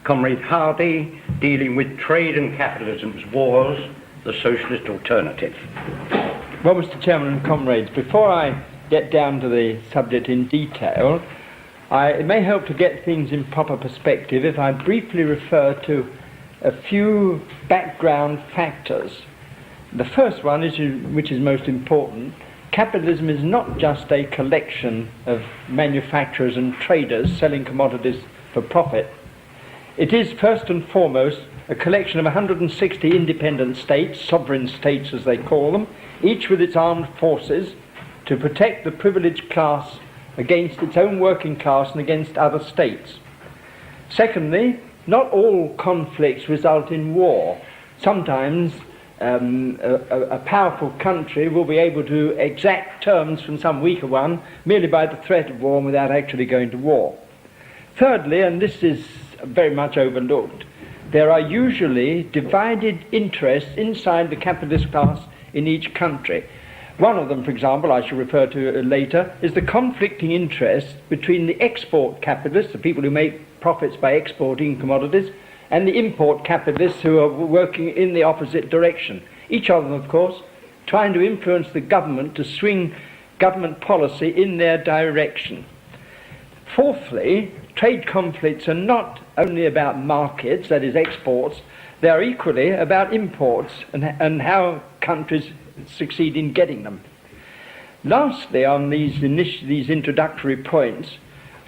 Comrade Hardy, dealing with trade and capitalism's wars, the socialist alternative. Well, Mr. Chairman and comrades, before I get down to the subject in detail, it may help to get things in proper perspective if I briefly refer to a few background factors. The first one, which is most important, capitalism is not just a collection of manufacturers and traders selling commodities for profit. It is first and foremost a collection of 160 independent states, sovereign states as they call them, each with its armed forces to protect the privileged class against its own working class and against other states. Secondly, not all conflicts result in war. Sometimes a powerful country will be able to exact terms from some weaker one merely by the threat of war without actually going to war. Thirdly, and this is very much overlooked, there are usually divided interests inside the capitalist class in each country. One of them, for example, I shall refer to later, is the conflicting interest between the export capitalists, the people who make profits by exporting commodities, and the import capitalists who are working in the opposite direction. Each of them, of course, trying to influence the government to swing government policy in their direction. Fourthly, trade conflicts are not only about markets, that is exports, they are equally about imports and how countries succeed in getting them. Lastly, on these introductory points,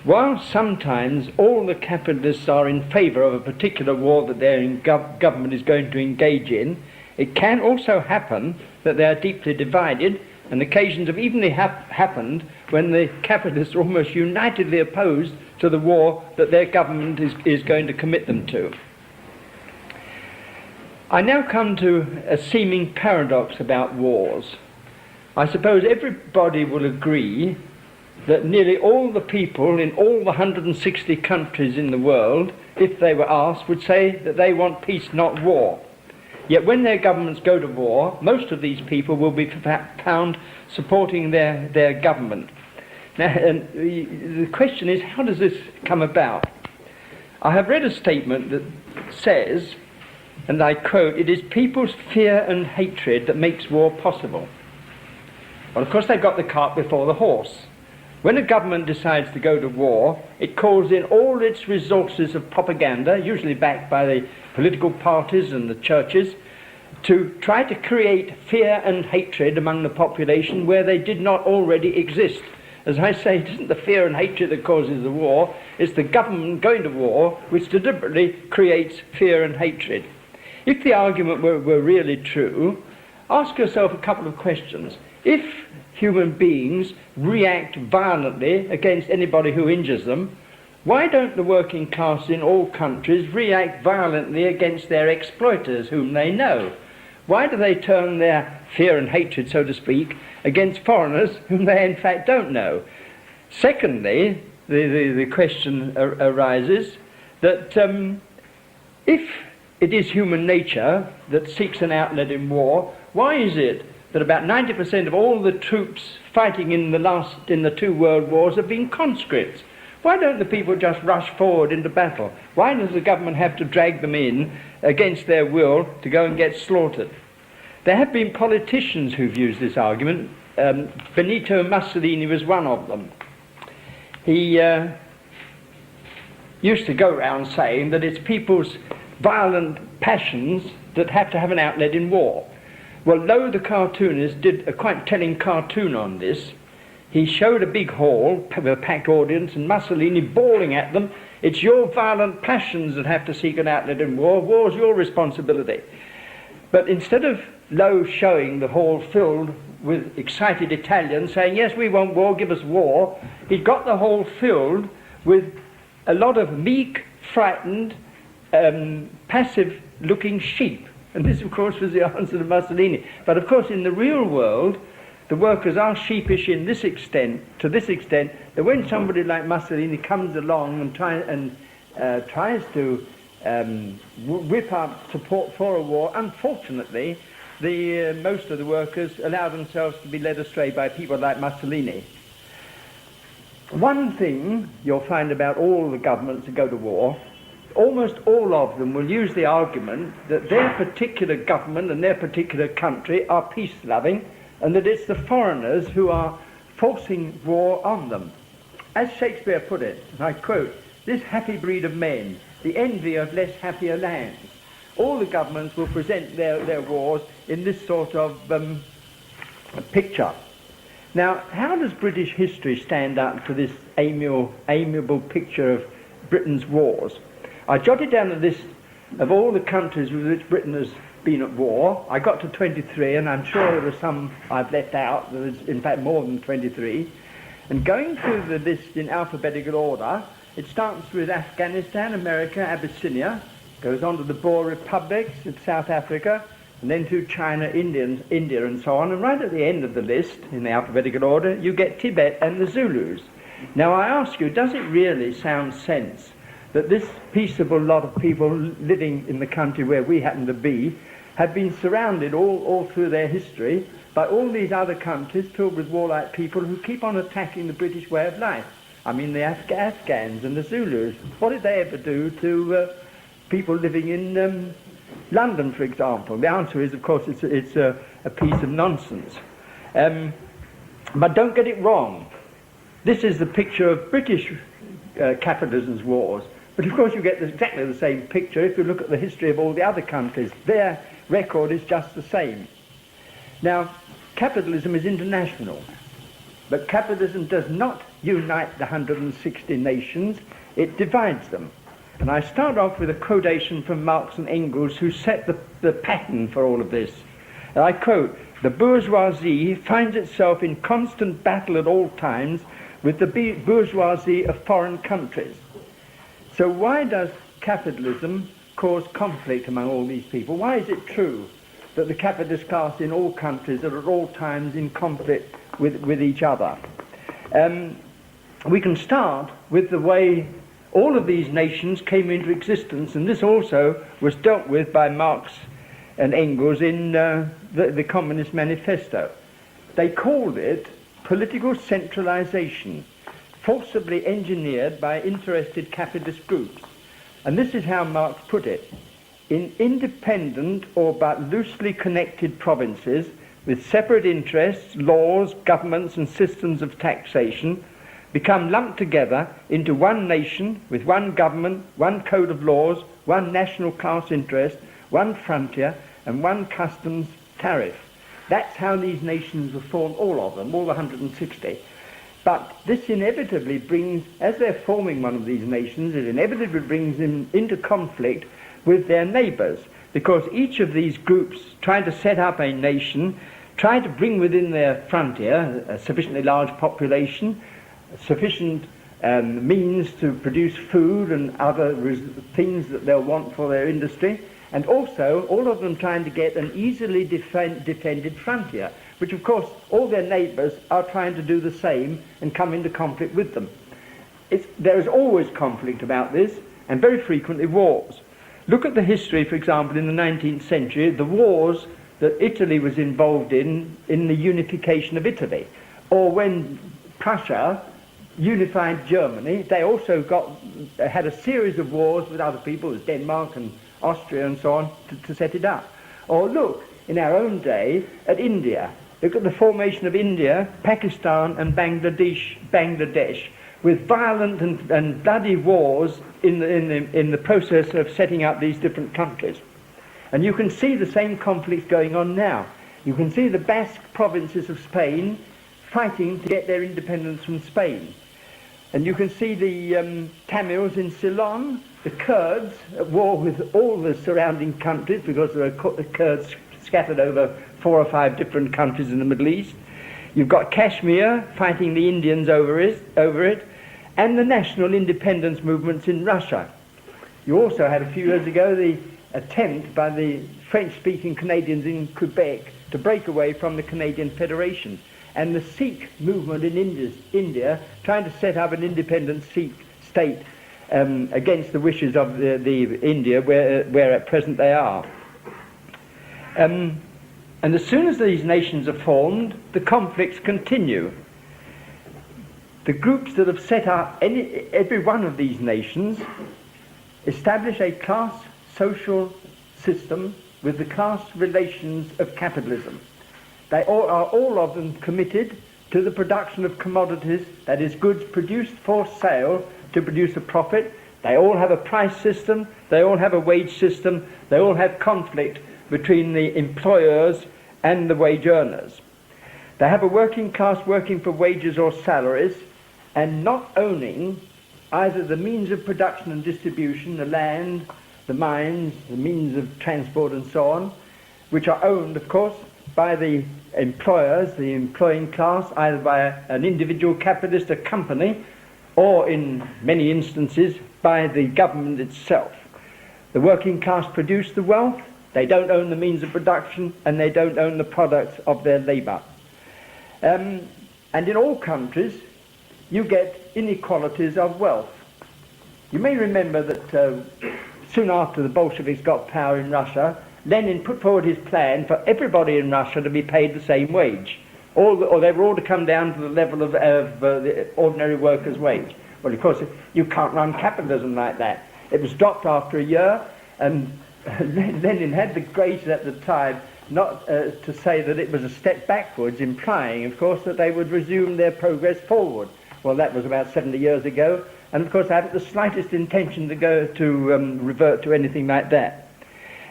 while sometimes all the capitalists are in favour of a particular war that their government is going to engage in, it can also happen that they are deeply divided, and occasions have even happened when the capitalists are almost unitedly opposed to the war that their government is going to commit them to. I now come to a seeming paradox about wars. I suppose everybody will agree that nearly all the people in all the 160 countries in the world, if they were asked, would say that they want peace, not war. Yet when their governments go to war, most of these people will be found supporting their government. Now, the question is, how does this come about? I have read a statement that says, and I quote, "It is people's fear and hatred that makes war possible." Well, of course, they've got the cart before the horse. When a government decides to go to war, it calls in all its resources of propaganda, usually backed by the political parties and the churches, to try to create fear and hatred among the population where they did not already exist. As I say, it isn't the fear and hatred that causes the war, it's the government going to war which deliberately creates fear and hatred. If the argument were really true, ask yourself a couple of questions. If human beings react violently against anybody who injures them, why don't the working class in all countries react violently against their exploiters whom they know? Why do they turn their fear and hatred, so to speak, against foreigners whom they in fact don't know? Secondly, the question arises that if it is human nature that seeks an outlet in war, why is it that about 90% of all the troops fighting in the two world wars have been conscripts? Why don't the people just rush forward into battle? Why does the government have to drag them in against their will to go and get slaughtered? There have been politicians who've used this argument. Benito Mussolini was one of them. He used to go around saying that it's people's violent passions that have to have an outlet in war. Well, Lowe the cartoonist did a quite telling cartoon on this. He showed a big hall with a packed audience and Mussolini bawling at them, "It's your violent passions that have to seek an outlet in war. War's your responsibility." But instead of Lowe showing the hall filled with excited Italians saying, "Yes, we want war, give us war," he got the hall filled with a lot of meek, frightened, passive-looking sheep. And this, of course, was the answer to Mussolini. But, of course, in the real world, the workers are sheepish to this extent, that when somebody like Mussolini comes along and tries to whip up support for a war, unfortunately, most of the workers allow themselves to be led astray by people like Mussolini. One thing you'll find about all the governments that go to war, almost all of them will use the argument that their particular government and their particular country are peace-loving, and that it's the foreigners who are forcing war on them. As Shakespeare put it, and I quote, "This happy breed of men, the envy of less happier lands." All the governments will present their wars in this sort of picture. Now, how does British history stand up to this amiable picture of Britain's wars? I jotted down a list of all the countries with which Britain has been at war. I got to 23, and I'm sure there are some I've left out. There's, in fact, more than 23. And going through the list in alphabetical order, it starts with Afghanistan, America, Abyssinia, goes on to the Boer republics of South Africa, and then to China, India, and so on. And right at the end of the list, in the alphabetical order, you get Tibet and the Zulus. Now I ask you, does it really sound sense that this peaceable lot of people living in the country where we happen to be have been surrounded all through their history by all these other countries filled with warlike people who keep on attacking the British way of life? I mean, the Afghans and the Zulus. What did they ever do to people living in London, for example? The answer is, of course, it's a piece of nonsense. But don't get it wrong. This is the picture of British capitalism's wars. But of course you get exactly the same picture if you look at the history of all the other countries. Their record is just the same. Now, capitalism is international, but capitalism does not unite the 160 nations, it divides them. And I start off with a quotation from Marx and Engels, who set the pattern for all of this. And I quote, "The bourgeoisie finds itself in constant battle at all times with the bourgeoisie of foreign countries." So why does capitalism cause conflict among all these people? Why is it true that the capitalist class in all countries are at all times in conflict with each other? We can start with the way all of these nations came into existence, and this also was dealt with by Marx and Engels in the Communist Manifesto. They called it political centralization, forcibly engineered by interested capitalist groups. And this is how Marx put it: in independent or but loosely connected provinces with separate interests, laws, governments and systems of taxation become lumped together into one nation with one government, one code of laws, one national class interest, one frontier and one customs tariff. That's how these nations were formed, all of them, all the 160. But this inevitably brings, as they're forming one of these nations, it inevitably brings them into conflict with their neighbours, because each of these groups trying to set up a nation, try to bring within their frontier a sufficiently large population, sufficient means to produce food and other things that they'll want for their industry, and also all of them trying to get an easily defended frontier, which of course all their neighbours are trying to do the same and come into conflict with them. There is always conflict about this, and very frequently wars. Look at the history, for example, in the 19th century, the wars that Italy was involved in the unification of Italy, or when Prussia unified Germany. They also had a series of wars with other people, as Denmark and Austria and so on, to set it up. Or look, in our own day, at India. Look at the formation of India, Pakistan and Bangladesh, with violent and bloody wars in the process of setting up these different countries. And you can see the same conflicts going on now. You can see the Basque provinces of Spain fighting to get their independence from Spain. And you can see the Tamils in Ceylon, the Kurds at war with all the surrounding countries, because there are Kurds scattered over 4 or 5 different countries in the Middle East. You've got Kashmir fighting the Indians over it, and the national independence movements in Russia. You also had a few years ago the attempt by the French-speaking Canadians in Quebec to break away from the Canadian Federation, and the Sikh movement in India trying to set up an independent Sikh state against the wishes of the India where at present they are. And as soon as these nations are formed, the conflicts continue. The groups that have set up every one of these nations establish a class social system with the class relations of capitalism. They all of them committed to the production of commodities, that is, goods produced for sale to produce a profit. They all have a price system, they all have a wage system, they all have conflict between the employers and the wage earners. They have a working class working for wages or salaries and not owning either the means of production and distribution, the land, the mines, the means of transport and so on, which are owned, of course, by the employers, the employing class, either by an individual capitalist, a company, or in many instances by the government itself. The working class produce the wealth, they don't own the means of production, and they don't own the products of their labour. And in all countries, you get inequalities of wealth. You may remember that soon after the Bolsheviks got power in Russia, Lenin put forward his plan for everybody in Russia to be paid the same wage, or they were all to come down to the level of the ordinary worker's wage. Well, of course, you can't run capitalism like that. It was dropped after a year, and Lenin had the grace at the time not to say that it was a step backwards, implying, of course, that they would resume their progress forward. Well, that was about 70 years ago, and of course I haven't the slightest intention to revert to anything like that.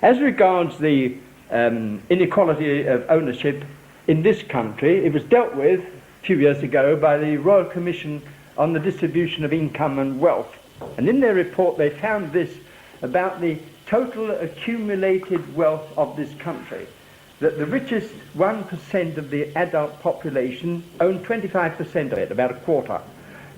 As regards the inequality of ownership in this country, it was dealt with a few years ago by the Royal Commission on the Distribution of Income and Wealth. And in their report they found this about the total accumulated wealth of this country, that the richest 1% of the adult population own 25% of it, about a quarter.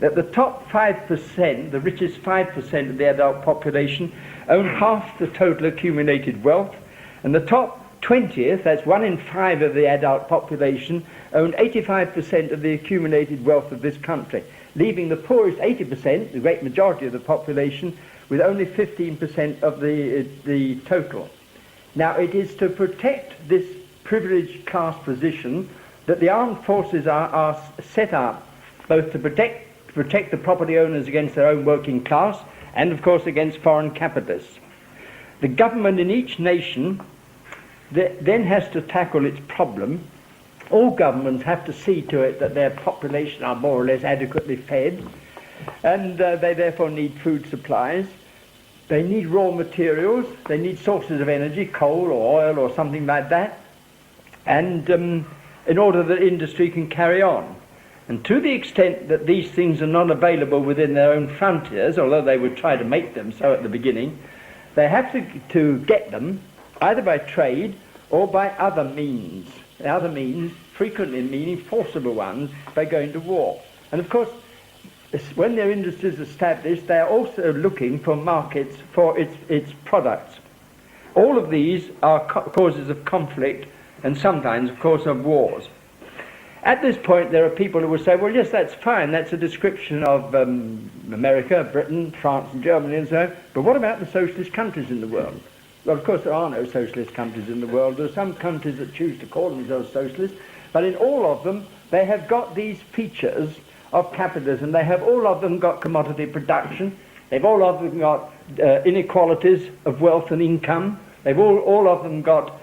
That the top 5%, the richest 5% of the adult population, own half the total accumulated wealth, and the top 20th, that's 1 in 5 of the adult population, own 85% of the accumulated wealth of this country, leaving the poorest 80%, the great majority of the population, with only 15% of the total. Now, it is to protect this privileged class position that the armed forces are set up, both to protect the property owners against their own working class, and of course against foreign capitalists. The government in each nation then has to tackle its problem. All governments have to see to it that their population are more or less adequately fed, and they therefore need food supplies. They need raw materials, they need sources of energy, coal or oil or something like that, and in order that industry can carry on. And to the extent that these things are not available within their own frontiers, although they would try to make them so at the beginning, they have to get them either by trade or by other means. Other means, frequently meaning forcible ones, by going to war. And of course, when their industry is established, they are also looking for markets for its products. All of these are causes of conflict and sometimes, of course, of wars. At this point, there are people who will say, well, yes, that's fine, that's a description of America, Britain, France and Germany and so on, but what about the socialist countries in the world? Well, of course, there are no socialist countries in the world. There are some countries that choose to call themselves socialist, but in all of them, they have got these features of capitalism. They have all of them got commodity production, they've all of them got inequalities of wealth and income, they've all of them got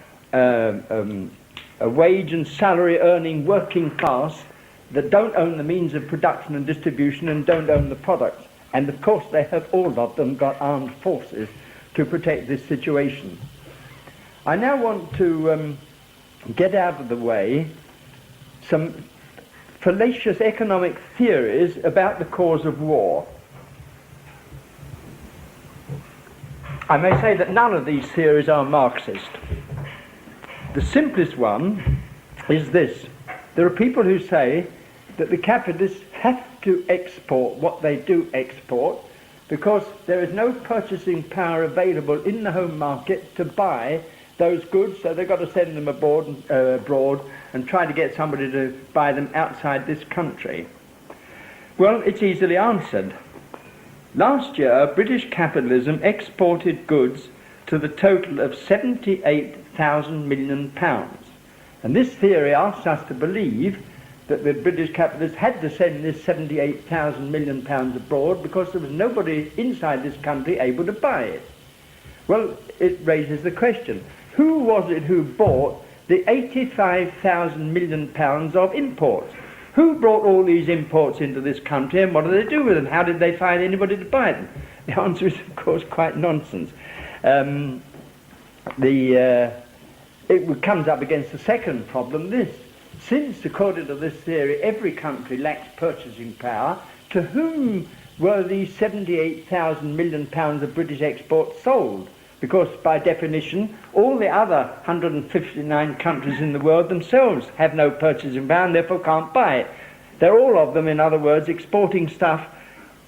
a wage and salary earning working class that don't own the means of production and distribution and don't own the products. And of course they have all of them got armed forces to protect this situation. I now want to get out of the way some fallacious economic theories about the cause of war. I may say that none of these theories are Marxist. The simplest one is this. There are people who say that the capitalists have to export what they do export because there is no purchasing power available in the home market to buy those goods, so they've got to send them abroad and try to get somebody to buy them outside this country. Well, it's easily answered. Last year, British capitalism exported goods to the total of £78,000 million. And this theory asks us to believe that the British capitalists had to send this £78,000 million abroad because there was nobody inside this country able to buy it. Well, it raises the question, who was it who bought the £85,000 million of imports? Who brought all these imports into this country, and what did they do with them? How did they find anybody to buy them? The answer is, of course, quite nonsense. It comes up against the second problem, this. Since, according to this theory, every country lacks purchasing power, to whom were these £78,000 million of British exports sold? Because, by definition, all the other 159 countries in the world themselves have no purchasing power and therefore can't buy it. They're all of them, in other words, exporting stuff,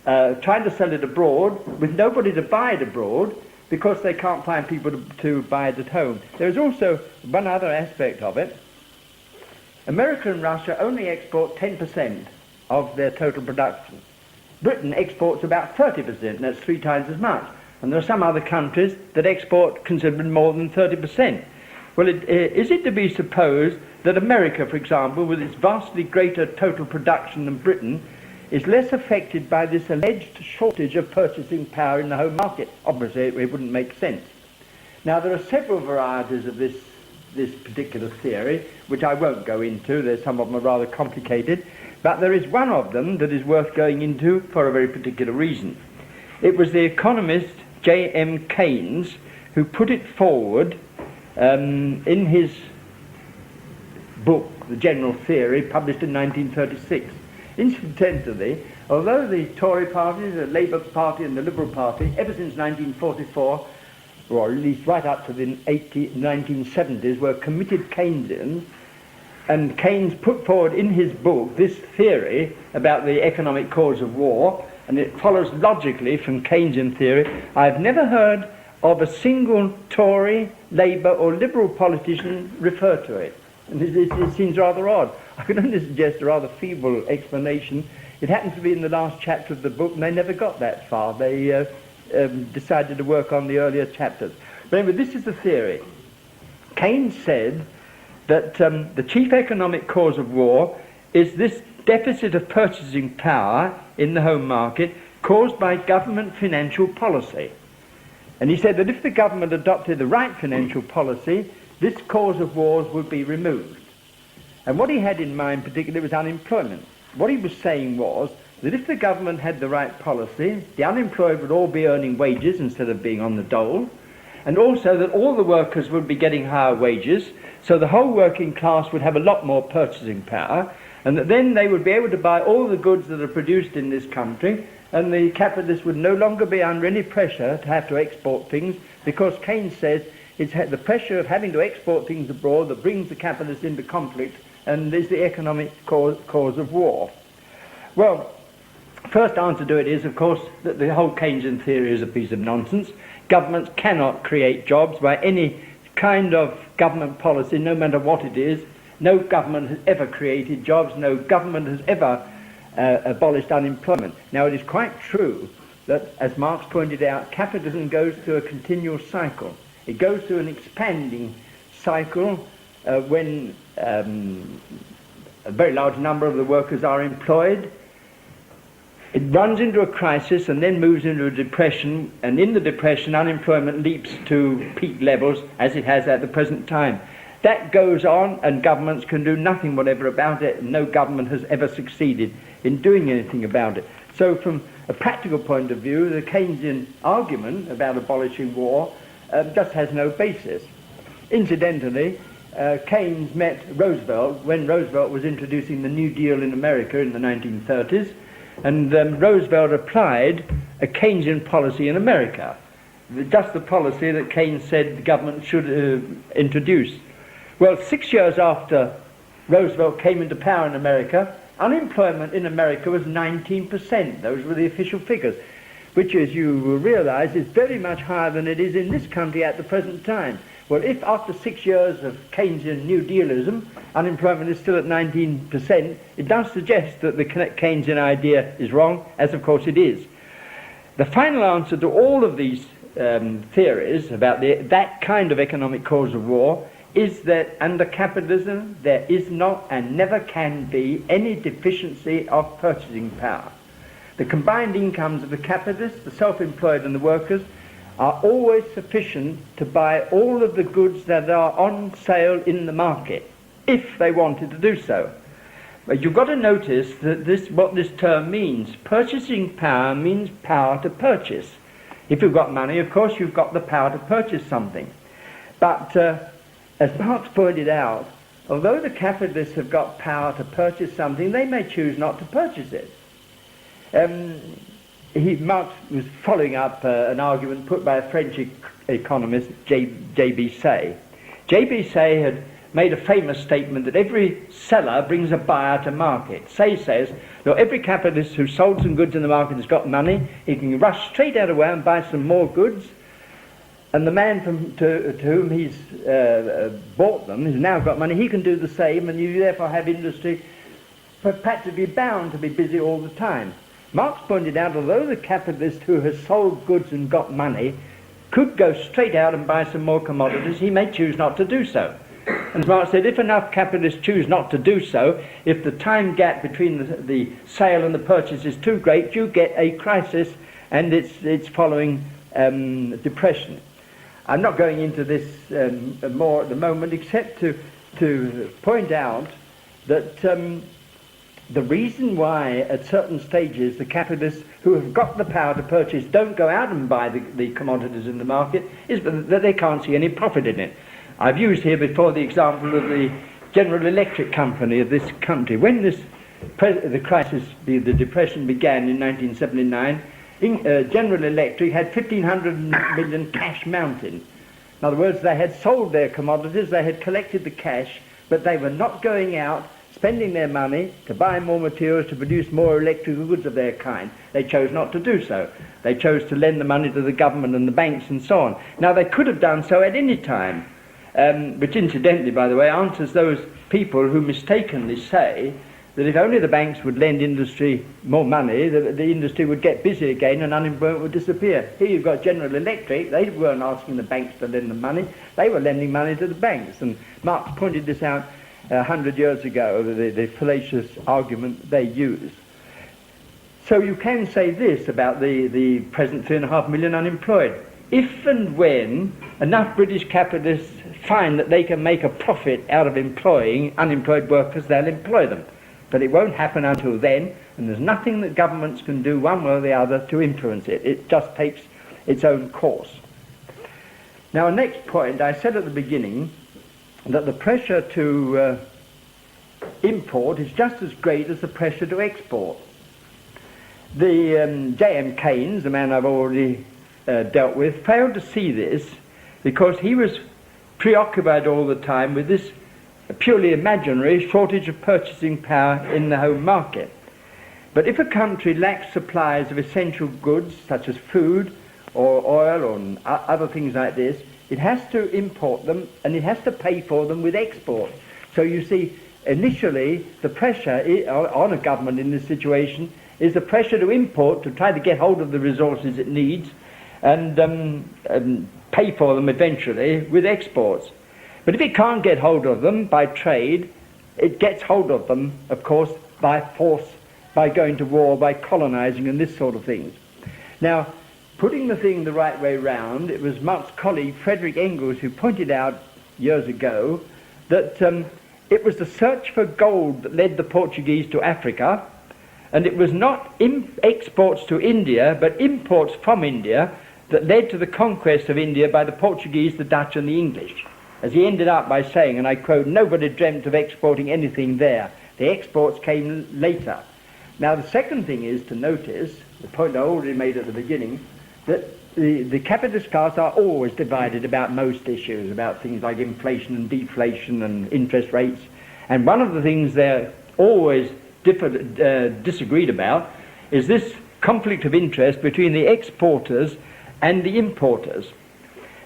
trying to sell it abroad, with nobody to buy it abroad, because they can't find people to buy it at home. There's also one other aspect of it. America and Russia only export 10% of their total production. Britain exports about 30%, and that's 3 times as much. And there are some other countries that export considerably more than 30%. Well, is it to be supposed that America, for example, with its vastly greater total production than Britain, is less affected by this alleged shortage of purchasing power in the home market? Obviously, it wouldn't make sense. Now, there are several varieties of this particular theory, which I won't go into. Some of them are rather complicated, but there is one of them that is worth going into for a very particular reason. It was the economist J.M. Keynes who put it forward in his book, The General Theory, published in 1936. Incidentally, although the Tory party, the Labour Party and the Liberal Party, ever since 1944, or at least right up to the 1970s, were committed Keynesians, and Keynes put forward in his book this theory about the economic cause of war, and it follows logically from Keynesian theory. I've never heard of a single Tory, Labour or Liberal politician refer to it. And it seems rather odd. I can only suggest a rather feeble explanation. It happens to be in the last chapter of the book, and they never got that far. They decided to work on the earlier chapters. But anyway, this is the theory. Keynes said that the chief economic cause of war is this deficit of purchasing power in the home market caused by government financial policy. And he said that if the government adopted the right financial policy, this cause of wars would be removed. And what he had in mind particularly was unemployment. What he was saying was that if the government had the right policy, the unemployed would all be earning wages instead of being on the dole, and also that all the workers would be getting higher wages, so the whole working class would have a lot more purchasing power, and that then they would be able to buy all the goods that are produced in this country, and the capitalists would no longer be under any pressure to have to export things, because Keynes says it's the pressure of having to export things abroad that brings the capitalists into conflict and is the economic cause of war. Well, first answer to it is, of course, that the whole Keynesian theory is a piece of nonsense. Governments cannot create jobs by any kind of government policy, no matter what it is. No government has ever created jobs. No government has ever abolished unemployment. Now, it is quite true that, as Marx pointed out, capitalism goes through a continual cycle. It goes through an expanding cycle when a very large number of the workers are employed. It runs into a crisis and then moves into a depression, and in the depression unemployment leaps to peak levels as it has at the present time. That goes on, and governments can do nothing whatever about it, and no government has ever succeeded in doing anything about it. So from a practical point of view, the Keynesian argument about abolishing war just has no basis. Incidentally, Keynes met Roosevelt when Roosevelt was introducing the New Deal in America in the 1930s, and Roosevelt applied a Keynesian policy in America, just the policy that Keynes said the government should introduce. Well, 6 years after Roosevelt came into power in America, unemployment in America was 19%. Those were the official figures, which, as you will realize, is very much higher than it is in this country at the present time. Well, if after 6 years of Keynesian New Dealism, unemployment is still at 19%, it does suggest that the Keynesian idea is wrong, as of course it is. The final answer to all of these theories about that kind of economic cause of war is that under capitalism there is not and never can be any deficiency of purchasing power. The combined incomes of the capitalists, the self-employed and the workers are always sufficient to buy all of the goods that are on sale in the market, if they wanted to do so. But you've got to notice that what this term means. Purchasing power means power to purchase. If you've got money, of course, you've got the power to purchase something. But as Marx pointed out, although the capitalists have got power to purchase something, they may choose not to purchase it. Marx was following up an argument put by a French economist, J.B. Say. J.B. Say had made a famous statement that every seller brings a buyer to market. Say says, look, every capitalist who sold some goods in the market has got money, he can rush straight out away and buy some more goods, and the man to whom he's bought them, who's now got money, he can do the same, and you therefore have industry practically bound to be busy all the time. Marx pointed out, although the capitalist who has sold goods and got money could go straight out and buy some more commodities, he may choose not to do so. And Marx said, if enough capitalists choose not to do so, if the time gap between the sale and the purchase is too great, you get a crisis and its following depression. I'm not going into this more at the moment, except to point out that the reason why at certain stages the capitalists who have got the power to purchase don't go out and buy the commodities in the market is that they can't see any profit in it. I've used here before the example of the General Electric Company of this country. When the crisis, the depression began in 1979, General Electric had 1,500 million cash mountain. In other words, they had sold their commodities, they had collected the cash, but they were not going out spending their money to buy more materials to produce more electrical goods of their kind. They chose not to do so. They chose to lend the money to the government and the banks and so on. Now, they could have done so at any time, which incidentally, by the way, answers those people who mistakenly say that if only the banks would lend industry more money, the industry would get busy again and unemployment would disappear. Here you've got General Electric. They weren't asking the banks to lend them money. They were lending money to the banks. And Marx pointed this out 100 years ago, the fallacious argument they use. So you can say this about the present 3.5 million unemployed. If and when enough British capitalists find that they can make a profit out of employing unemployed workers, they'll employ them. But it won't happen until then, and there's nothing that governments can do one way or the other to influence it. It just takes its own course. Now, next point, I said at the beginning that the pressure to import is just as great as the pressure to export. The J.M. Keynes, the man I've already dealt with, failed to see this because he was preoccupied all the time with this purely imaginary shortage of purchasing power in the home market. But if a country lacks supplies of essential goods such as food or oil or other things like this, it has to import them and it has to pay for them with export. So you see, initially the pressure on a government in this situation is the pressure to import to try to get hold of the resources it needs and pay for them eventually with exports. But if it can't get hold of them by trade, it gets hold of them, of course, by force, by going to war, by colonizing and this sort of things. Now, putting the thing the right way round, it was Marx's colleague Friedrich Engels who pointed out years ago that it was the search for gold that led the Portuguese to Africa, and it was not exports to India, but imports from India that led to the conquest of India by the Portuguese, the Dutch and the English. As he ended up by saying, and I quote, nobody dreamt of exporting anything there. The exports came later. Now the second thing is to notice, the point I already made at the beginning, that the capitalist class are always divided about most issues, about things like inflation and deflation and interest rates. And one of the things they're always disagreed about is this conflict of interest between the exporters and the importers.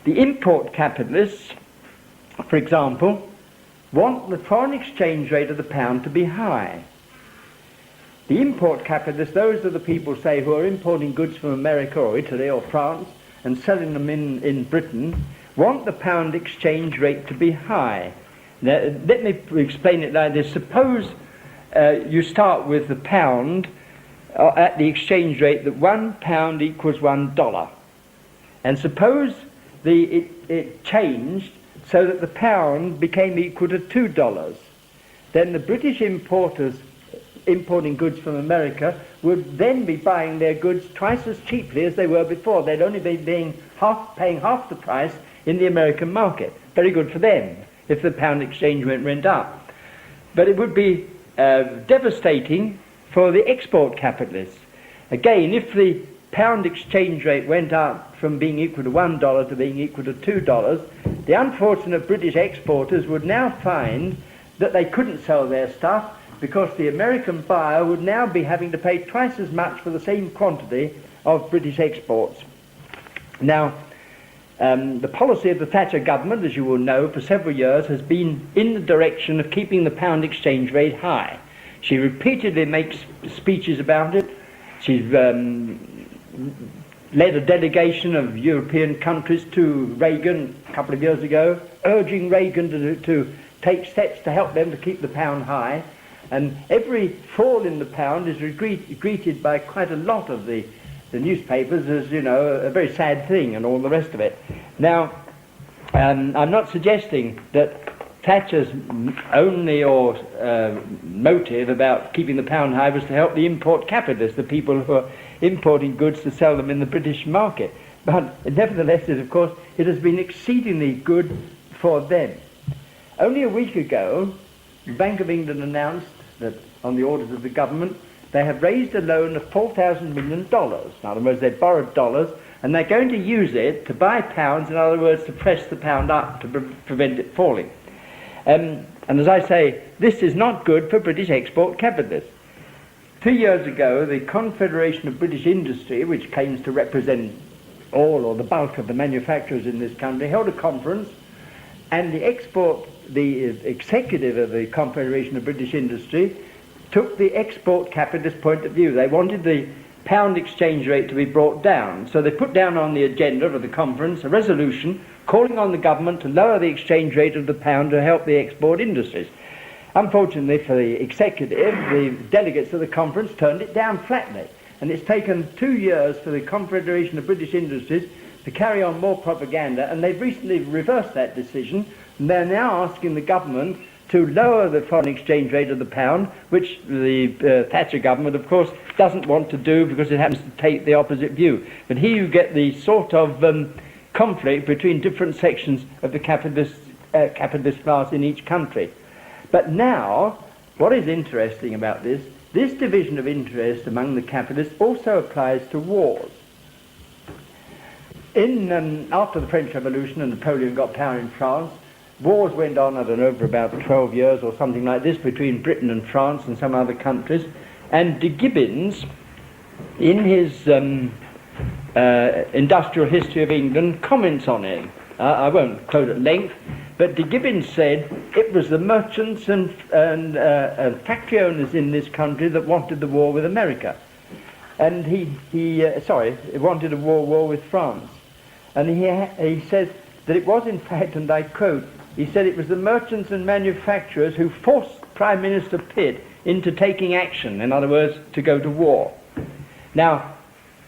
The import capitalists, for example, want the foreign exchange rate of the pound to be high. The import capitalists, those are the people, say, who are importing goods from America or Italy or France and selling them in Britain, want the pound exchange rate to be high. Now, let me explain it like this. Suppose you start with the pound at the exchange rate that £1 equals $1. And suppose it changed so that the pound became equal to $2. Then the British importers importing goods from America would then be buying their goods twice as cheaply as they were before. They'd only be paying half the price in the American market. Very good for them if the pound exchange rate went up. But it would be devastating for the export capitalists. Again, if the pound exchange rate went up from being equal to $1 to being equal to $2, the unfortunate British exporters would now find that they couldn't sell their stuff because the American buyer would now be having to pay twice as much for the same quantity of British exports. Now, the policy of the Thatcher government, as you will know, for several years has been in the direction of keeping the pound exchange rate high. She repeatedly makes speeches about it. She's led a delegation of European countries to Reagan a couple of years ago, urging Reagan to take steps to help them to keep the pound high. And every fall in the pound is greeted by quite a lot of the newspapers as, you know, a very sad thing and all the rest of it. Now, I'm not suggesting that Thatcher's only motive about keeping the pound high was to help the import capitalists, the people who are importing goods to sell them in the British market. But nevertheless, of course, it has been exceedingly good for them. Only a week ago, the Bank of England announced that on the orders of the government, they have raised a loan of $4,000 million. In other words, they borrowed dollars, and they're going to use it to buy pounds, in other words, to press the pound up to prevent it falling. And as I say, this is not good for British export capitalists. 2 years ago, the Confederation of British Industry, which claims to represent all or the bulk of the manufacturers in this country, held a conference, and the executive of the Confederation of British Industry took the export capitalist point of view. They wanted the pound exchange rate to be brought down. So they put down on the agenda of the conference a resolution calling on the government to lower the exchange rate of the pound to help the export industries. Unfortunately for the executive, the delegates of the conference turned it down flatly. And it's taken 2 years for the Confederation of British Industries to carry on more propaganda, and they've recently reversed that decision, and they're now asking the government to lower the foreign exchange rate of the pound, which the Thatcher government, of course, doesn't want to do because it happens to take the opposite view. But here you get the sort of conflict between different sections of the capitalist class in each country. But now, what is interesting about this division of interest among the capitalists also applies to wars. After the French Revolution and Napoleon got power in France, wars went on, I don't know, for about 12 years or something like this between Britain and France and some other countries. And de Gibbons, in his Industrial History of England, comments on it. I won't quote at length, but de Gibbons said it was the merchants and factory owners in this country that wanted the war with America. And he wanted a war with France. And he says that it was in fact, and I quote, he said it was the merchants and manufacturers who forced Prime Minister Pitt into taking action, in other words, to go to war. Now,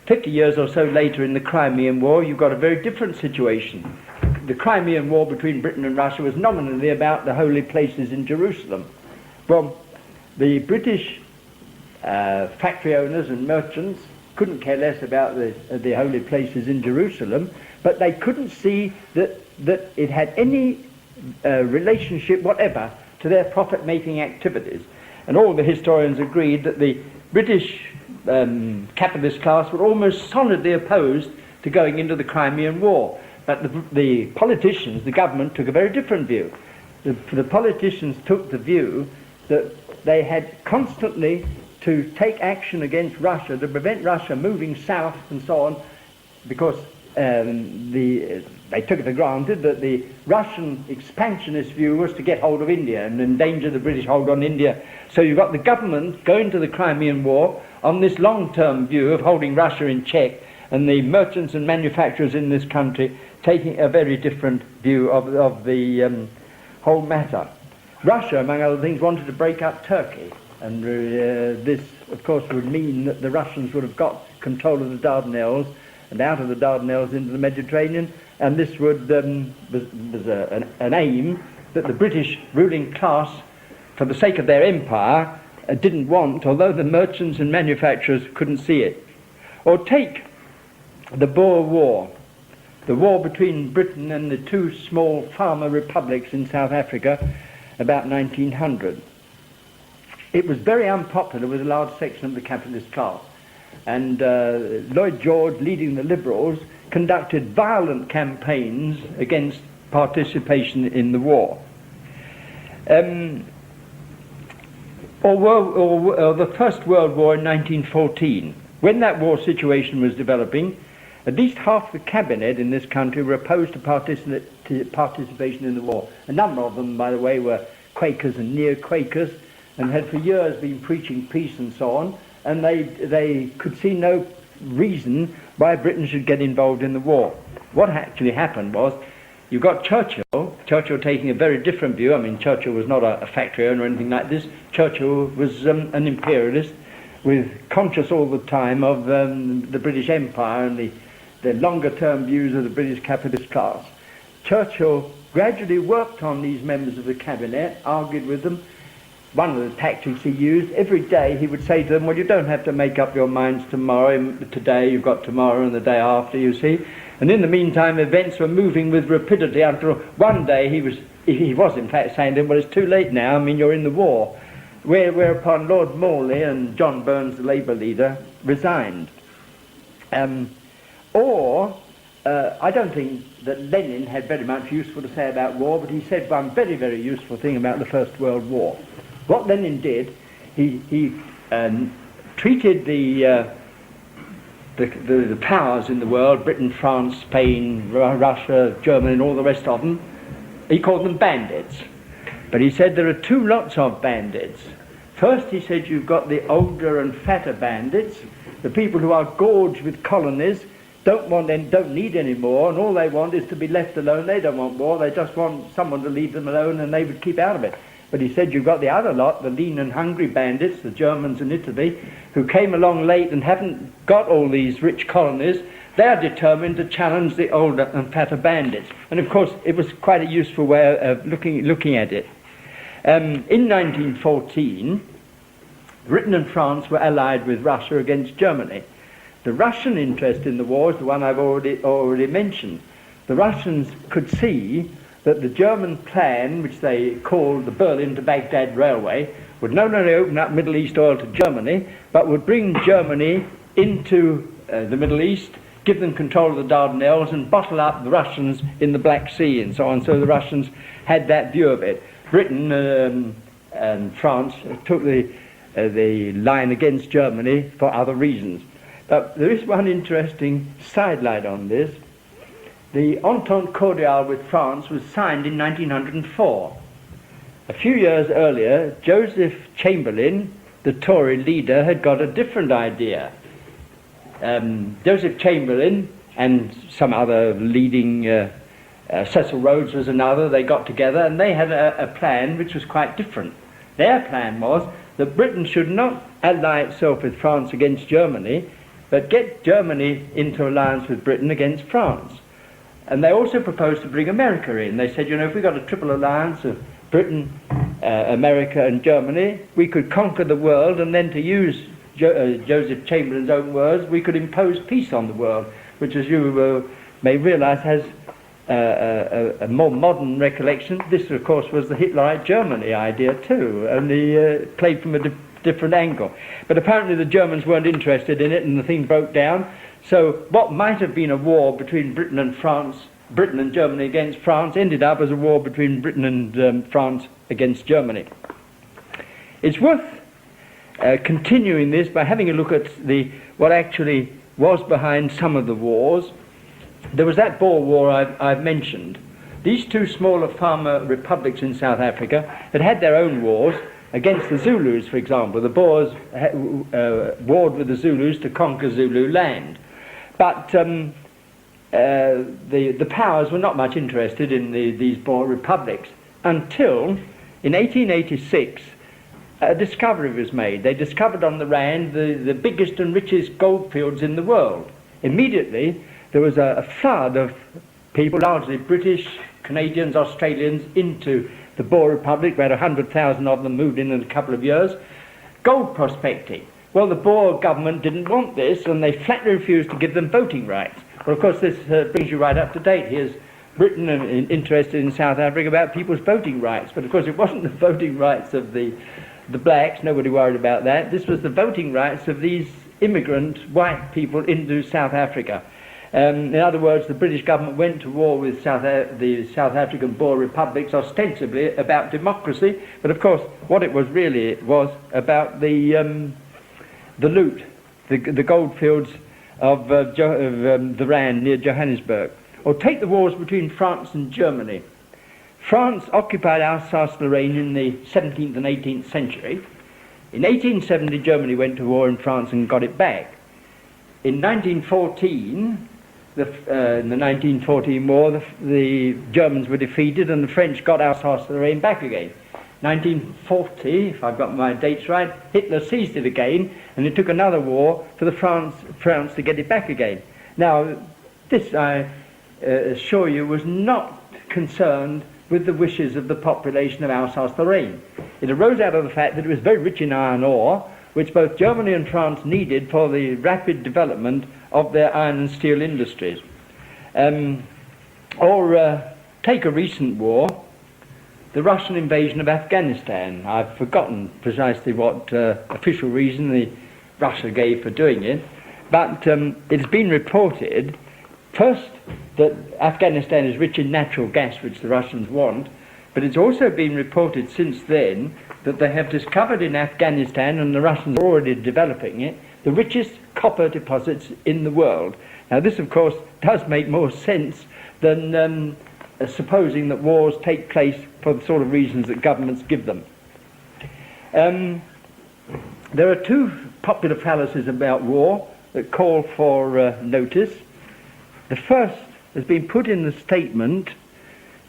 50 years or so later in the Crimean War, you've got a very different situation. The Crimean War between Britain and Russia was nominally about the holy places in Jerusalem. Well, the British factory owners and merchants couldn't care less about the holy places in Jerusalem, but they couldn't see that it had any relationship whatever to their profit-making activities. And all the historians agreed that the British capitalist class were almost solidly opposed to going into the Crimean War. But the politicians, the government, took a very different view. The politicians took the view that they had constantly to take action against Russia to prevent Russia moving south and so on, because they took it for granted that the Russian expansionist view was to get hold of India and endanger the British hold on India. So you've got the government going to the Crimean War on this long-term view of holding Russia in check, and the merchants and manufacturers in this country taking a very different view of the whole matter. Russia, among other things, wanted to break up Turkey, and this, of course, would mean that the Russians would have got control of the Dardanelles and out of the Dardanelles into the Mediterranean, and this would was an aim that the British ruling class, for the sake of their empire, didn't want, although the merchants and manufacturers couldn't see it. Or take the Boer War, the war between Britain and the two small farmer republics in South Africa about 1900. It was very unpopular with a large section of the capitalist class, and Lloyd George, leading the Liberals, conducted violent campaigns against participation in the war. Or the First World War in 1914. When that war situation was developing, at least half the cabinet in this country were opposed to participation in the war. A number of them, by the way, were Quakers and near-Quakers, and had for years been preaching peace and so on, and they could see no reason why Britain should get involved in the war. What actually happened was, you got Churchill taking a very different view. I mean, Churchill was not a factory owner or anything like this. Churchill was an imperialist, with conscious all the time of the British Empire and the longer-term views of the British capitalist class. Churchill gradually worked on these members of the cabinet, argued with them. One of the tactics he used, every day he would say to them, well, you don't have to make up your minds today, you've got tomorrow and the day after, you see. And in the meantime, events were moving with rapidity until one day he was in fact saying to them, well, it's too late now, I mean, you're in the war. Whereupon Lord Morley and John Burns, the Labour leader, resigned. I don't think that Lenin had very much useful to say about war, but he said one very, very useful thing about the First World War. What Lenin did, he treated the powers in the world, Britain, France, Spain, Russia, Germany, and all the rest of them, he called them bandits. But he said there are two lots of bandits. First, he said, you've got the older and fatter bandits, the people who are gorged with colonies, don't need any more, and all they want is to be left alone. They don't want war, they just want someone to leave them alone, and they would keep out of it. But he said you've got the other lot, the lean and hungry bandits, the Germans in Italy, who came along late and haven't got all these rich colonies. They are determined to challenge the older and fatter bandits. And of course, it was quite a useful way of looking at it. In 1914, Britain and France were allied with Russia against Germany. The Russian interest in the war is the one I've already mentioned. The Russians could see that the German plan, which they called the Berlin to Baghdad Railway, would not only open up Middle East oil to Germany, but would bring Germany into the Middle East, give them control of the Dardanelles, and bottle up the Russians in the Black Sea and so on. So the Russians had that view of it. Britain and France took the line against Germany for other reasons. But there is one interesting sidelight on this. The Entente Cordiale with France was signed in 1904. A few years earlier, Joseph Chamberlain, the Tory leader, had got a different idea. Joseph Chamberlain and some other leading, Cecil Rhodes was another, they got together and they had a plan which was quite different. Their plan was that Britain should not ally itself with France against Germany, but get Germany into alliance with Britain against France. And they also proposed to bring America in. They said, if we got a triple alliance of Britain, America and Germany, we could conquer the world, and then, to use Joseph Chamberlain's own words, we could impose peace on the world, which, as you may realize, has a more modern recollection. This, of course, was the Hitlerite Germany idea too, only played from a different angle. But apparently the Germans weren't interested in it, and the thing broke down. So what might have been a war between Britain and France, Britain and Germany against France, ended up as a war between Britain and France against Germany. It's worth continuing this by having a look at what actually was behind some of the wars. There was that Boer War I've mentioned. These two smaller farmer republics in South Africa had their own wars against the Zulus, for example. The Boers warred with the Zulus to conquer Zulu land. But the powers were not much interested in these Boer republics until in 1886 a discovery was made. They discovered on the Rand the biggest and richest goldfields in the world. Immediately there was a flood of people, largely British, Canadians, Australians, into the Boer Republic. About 100,000 of them moved in a couple of years. Gold prospecting. Well, the Boer government didn't want this, and they flatly refused to give them voting rights. Well, of course, this brings you right up to date. Here's Britain interested in South Africa about people's voting rights. But, of course, it wasn't the voting rights of the blacks. Nobody worried about that. This was the voting rights of these immigrant white people into South Africa. In other words, the British government went to war with the South African Boer republics ostensibly about democracy, but of course what it was really was about the loot, the goldfields of the Rand near Johannesburg. Or take the wars between France and Germany. France occupied Alsace-Lorraine in the 17th and 18th century. In 1870 Germany went to war in France and got it back. In 1914, in the 1914 war, the Germans were defeated and the French got Alsace-Lorraine back again. 1940, if I've got my dates right, Hitler seized it again, and it took another war for France to get it back again. Now, this, I assure you, was not concerned with the wishes of the population of Alsace-Lorraine. It arose out of the fact that it was very rich in iron ore, which both Germany and France needed for the rapid development of their iron and steel industries. Take a recent war, the Russian invasion of Afghanistan. I've forgotten precisely what official reason Russia gave for doing it, but it's been reported, first, that Afghanistan is rich in natural gas, which the Russians want, but it's also been reported since then that they have discovered in Afghanistan, and the Russians are already developing it, the richest copper deposits in the world. Now this, of course, does make more sense than supposing that wars take place for the sort of reasons that governments give them. There are two popular fallacies about war that call for notice. The first has been put in the statement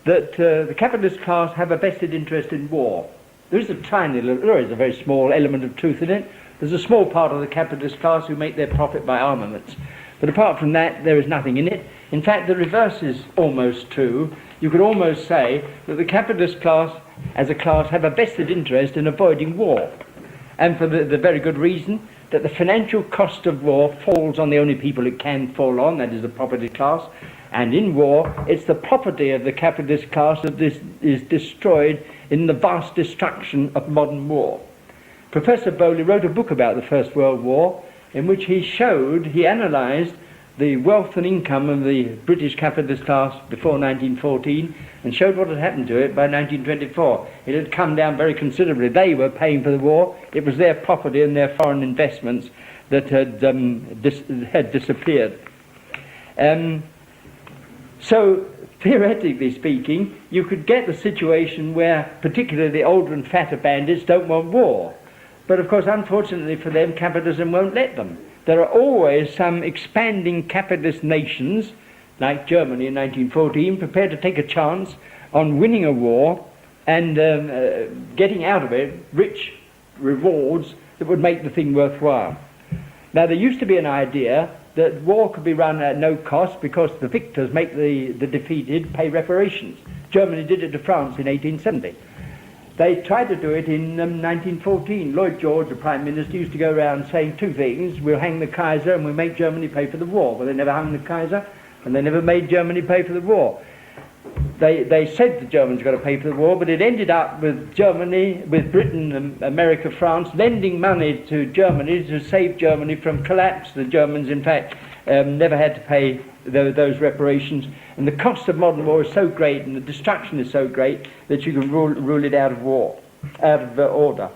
that the capitalist class have a vested interest in war. There is a very small element of truth in it. There's a small part of the capitalist class who make their profit by armaments. But apart from that, there is nothing in it. In fact, the reverse is almost true. You could almost say that the capitalist class, as a class, have a vested interest in avoiding war. And for the very good reason that the financial cost of war falls on the only people it can fall on, that is the property class. And in war, it's the property of the capitalist class that is destroyed in the vast destruction of modern war. Professor Bowley wrote a book about the First World War in which he analysed the wealth and income of the British capitalist class before 1914 and showed what had happened to it by 1924. It had come down very considerably. They were paying for the war. It was their property and their foreign investments that had disappeared. So, theoretically speaking, you could get the situation where particularly the older and fatter bandits don't want war. But of course, unfortunately for them, capitalism won't let them. There are always some expanding capitalist nations, like Germany in 1914, prepared to take a chance on winning a war and getting out of it rich rewards that would make the thing worthwhile. Now, there used to be an idea that war could be run at no cost because the victors make the defeated pay reparations. Germany did it to France in 1870. They tried to do it in 1914. Lloyd George, the Prime Minister, used to go around saying two things: we'll hang the Kaiser and we'll make Germany pay for the war. Well, they never hung the Kaiser and they never made Germany pay for the war. They said the Germans got to pay for the war, but it ended up with Britain, America, France, lending money to Germany to save Germany from collapse. The Germans, in fact, never had to pay those reparations. And the cost of modern war is so great and the destruction is so great that you can rule it out of order.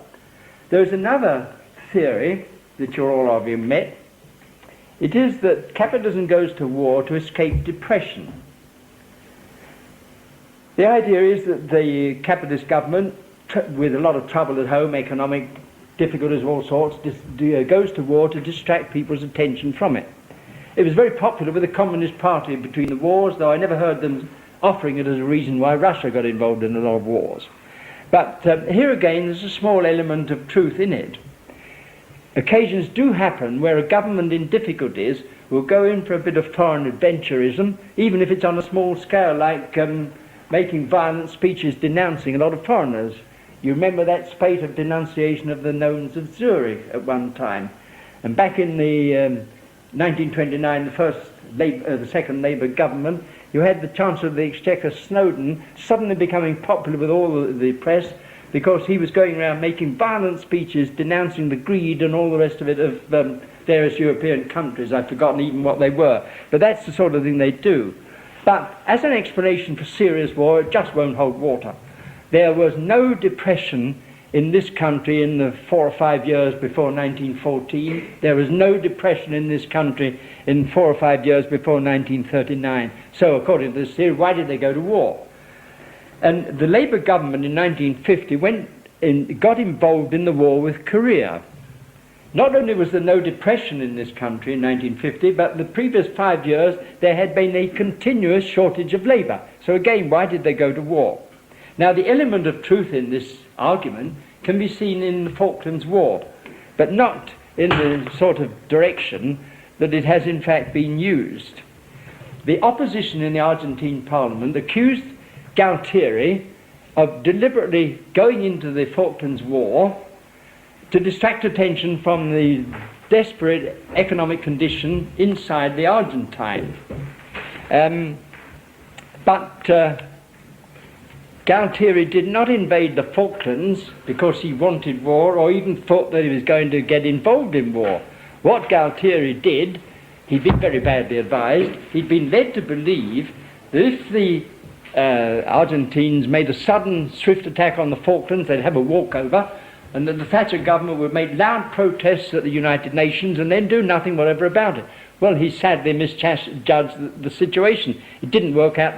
There's another theory that you're all of you met. It is that capitalism goes to war to escape depression. The idea is that the capitalist government, with a lot of trouble at home, economic difficulties of all sorts, goes to war to distract people's attention from it. It was very popular with the Communist Party between the wars, though I never heard them offering it as a reason why Russia got involved in a lot of wars. But here again, there's a small element of truth in it. Occasions do happen where a government in difficulties will go in for a bit of foreign adventurism, even if it's on a small scale, like making violent speeches denouncing a lot of foreigners. You remember that spate of denunciation of the Nones of Zurich at one time. And back in the 1929, the second Labour government, you had the Chancellor of the Exchequer, Snowden, suddenly becoming popular with all the press because he was going around making violent speeches denouncing the greed and all the rest of it of various European countries. I've forgotten even what they were. But that's the sort of thing they do. But as an explanation for serious war, it just won't hold water. There was no depression in this country in the 4 or 5 years before 1914. There was no depression in this country in 4 or 5 years before 1939. So according to this theory, why did they go to war? And the Labour government in 1950 got involved in the war with Korea. Not only was there no depression in this country in 1950, but the previous 5 years there had been a continuous shortage of labour. So again, why did they go to war? Now, the element of truth in this argument can be seen in the Falklands War, but not in the sort of direction that it has in fact been used. The opposition in the Argentine parliament accused Galtieri of deliberately going into the Falklands War to distract attention from the desperate economic condition inside the Argentine. But Galtieri did not invade the Falklands because he wanted war or even thought that he was going to get involved in war. What Galtieri did, he'd been very badly advised, he'd been led to believe that if the Argentines made a sudden, swift attack on the Falklands, they'd have a walkover, and that the Thatcher government would make loud protests at the United Nations and then do nothing whatever about it. Well, he sadly misjudged the situation. It didn't work out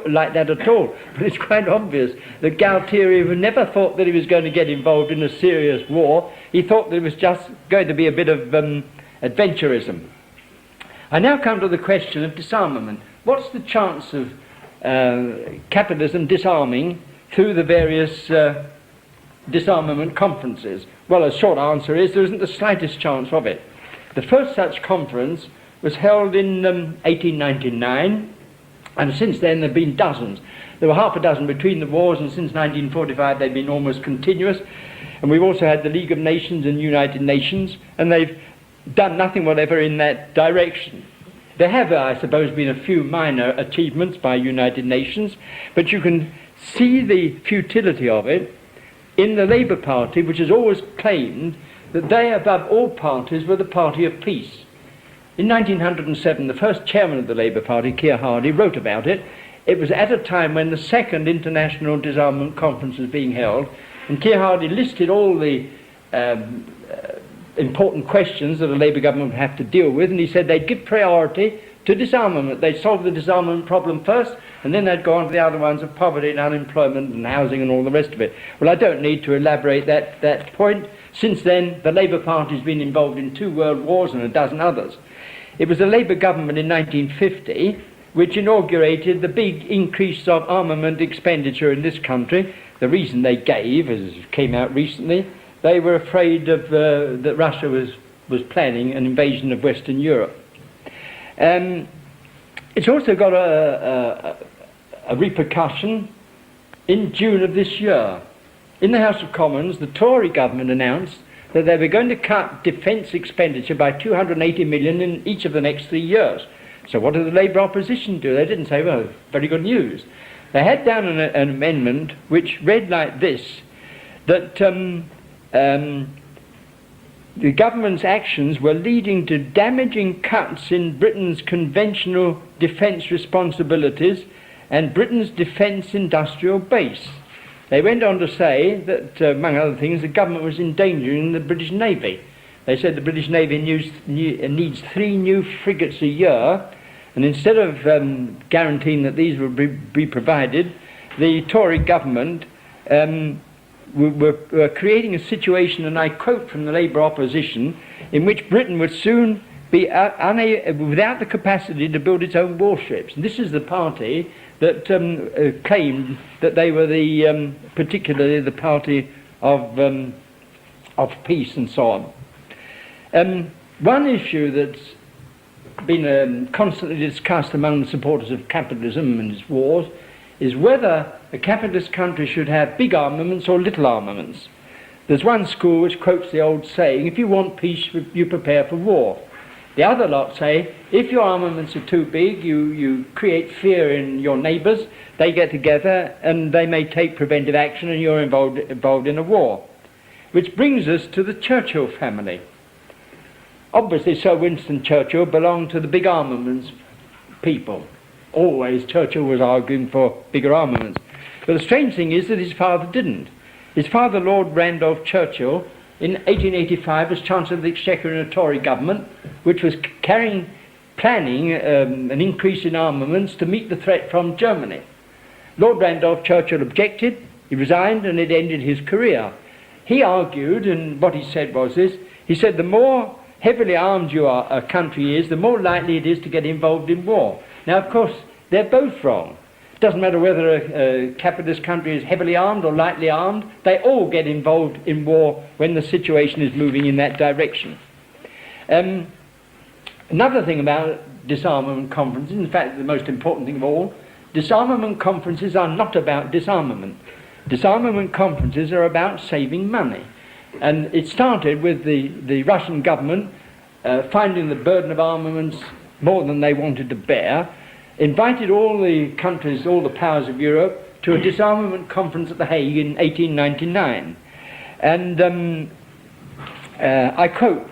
like that at all. But it's quite obvious that Galtieri never thought that he was going to get involved in a serious war. He thought that it was just going to be a bit of adventurism. I now come to the question of disarmament. What's the chance of capitalism disarming through the various disarmament conferences? Well, a short answer is there isn't the slightest chance of it. The first such conference was held in 1899, and since then there have been dozens. There were half a dozen between the wars, and since 1945 they've been almost continuous. And we've also had the League of Nations and United Nations, and they've done nothing whatever in that direction. There have, I suppose, been a few minor achievements by United Nations, but you can see the futility of it in the Labour Party, which has always claimed that they, above all parties, were the party of peace. In 1907, the first chairman of the Labour Party, Keir Hardie, wrote about it. It was at a time when the second International Disarmament Conference was being held, and Keir Hardie listed all the important questions that a Labour government would have to deal with, and he said they'd give priority to disarmament. They'd solve the disarmament problem first, and then they'd go on to the other ones of poverty and unemployment and housing and all the rest of it. Well, I don't need to elaborate that point. Since then, the Labour Party's been involved in 2 world wars and a dozen others. It was the Labour government in 1950 which inaugurated the big increase of armament expenditure in this country. The reason they gave, as came out recently, they were afraid of that Russia was planning an invasion of Western Europe. It's also got a repercussion in June of this year. In the House of Commons, the Tory government announced that they were going to cut defence expenditure by 280 million in each of the next 3 years. So what did the Labour opposition do? They didn't say, well, very good news. They had down an amendment which read like this, that the government's actions were leading to damaging cuts in Britain's conventional defence responsibilities and Britain's defence industrial base. They went on to say that, among other things, the government was endangering the British Navy. They said the British Navy needs 3 new frigates a year, and instead of guaranteeing that these would be provided, the Tory government were creating a situation, and I quote from the Labour opposition, in which Britain would soon be without the capacity to build its own warships. And this is the party that claimed that they were particularly the party of peace and so on. One issue that's been constantly discussed among the supporters of capitalism and its wars is whether a capitalist country should have big armaments or little armaments. There's one school which quotes the old saying, if you want peace, you prepare for war. The other lot say, if your armaments are too big, you create fear in your neighbours, they get together and they may take preventive action and you're involved in a war. Which brings us to the Churchill family. Obviously, Sir Winston Churchill belonged to the big armaments people. Always Churchill was arguing for bigger armaments. But the strange thing is that his father didn't. His father, Lord Randolph Churchill, in 1885 was Chancellor of the Exchequer in a Tory government, which was planning an increase in armaments to meet the threat from Germany. Lord Randolph Churchill objected, he resigned, and it ended his career. He argued, and what he said was this, he said the more heavily armed a country is, the more likely it is to get involved in war. Now, of course, they're both wrong. It doesn't matter whether a capitalist country is heavily armed or lightly armed, they all get involved in war when the situation is moving in that direction. Another thing about disarmament conferences, in fact the most important thing of all, disarmament conferences are not about disarmament. Disarmament conferences are about saving money. And it started with the Russian government finding the burden of armaments more than they wanted to bear, invited all the countries, all the powers of Europe, to a disarmament conference at The Hague in 1899. And I quote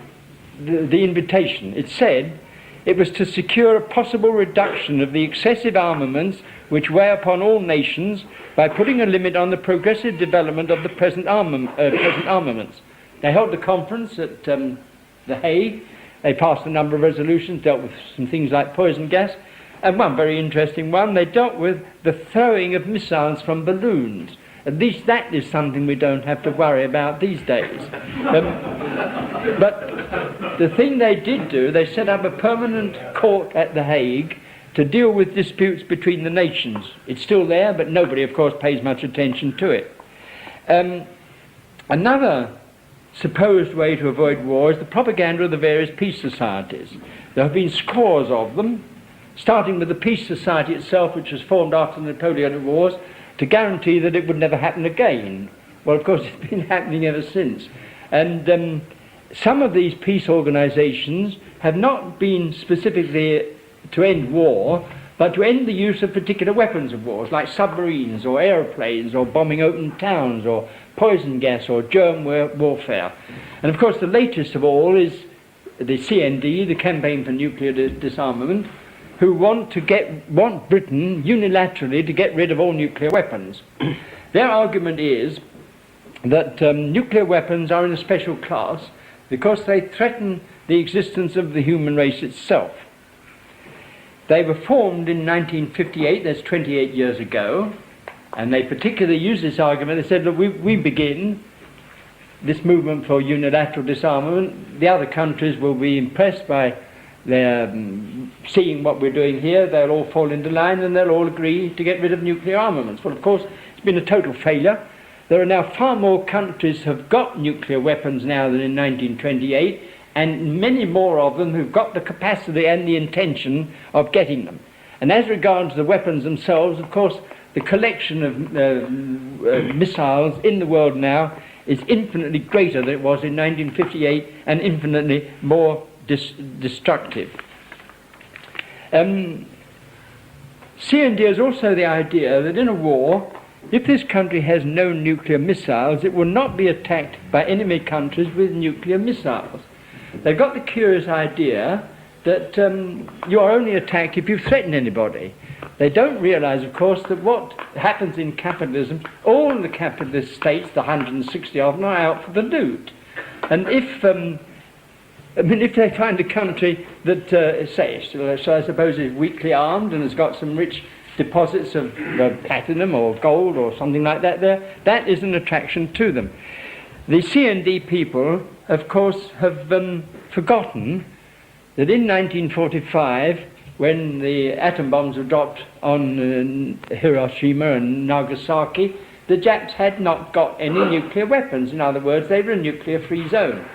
the invitation. It said, it was to secure a possible reduction of the excessive armaments which weigh upon all nations by putting a limit on the progressive development of the present armaments. They held the conference at The Hague. They passed a number of resolutions, dealt with some things like poison gas, and one very interesting one, they dealt with the throwing of missiles from balloons. At least that is something we don't have to worry about these days. But the thing they did do, they set up a permanent court at The Hague to deal with disputes between the nations. It's still there, but nobody, of course, pays much attention to it. Another supposed way to avoid war is the propaganda of the various peace societies. There have been scores of them, starting with the Peace Society itself, which was formed after the Napoleonic Wars, to guarantee that it would never happen again. Well, of course, it's been happening ever since. And some of these peace organizations have not been specifically to end war, but to end the use of particular weapons of wars, like submarines or aeroplanes or bombing open towns or poison gas or germ warfare. And of course the latest of all is the CND, the Campaign for Nuclear Disarmament, who want Britain unilaterally to get rid of all nuclear weapons. Their argument is that nuclear weapons are in a special class because they threaten the existence of the human race itself. They were formed in 1958, that's 28 years ago, and they particularly used this argument. They said, look, we begin this movement for unilateral disarmament. The other countries will be impressed by their seeing what we're doing here. They'll all fall into line and they'll all agree to get rid of nuclear armaments. Well, of course, it's been a total failure. There are now far more countries have got nuclear weapons now than in 1928, and many more of them who've got the capacity and the intention of getting them. And as regards the weapons themselves, of course, the collection of missiles in the world now is infinitely greater than it was in 1958 and infinitely more destructive. CND is also the idea that in a war, if this country has no nuclear missiles, it will not be attacked by enemy countries with nuclear missiles. They've got the curious idea that you are only attacked if you threaten anybody. They don't realize, of course, that what happens in capitalism, all the capitalist states, the 160 of them, are out for the loot. And if they find a country that, so I suppose is weakly armed and has got some rich deposits of platinum or gold or something like that there, that is an attraction to them. The CND people, of course, have forgotten that in 1945, when the atom bombs were dropped on Hiroshima and Nagasaki, the Japs had not got any nuclear weapons. In other words, they were a nuclear-free zone.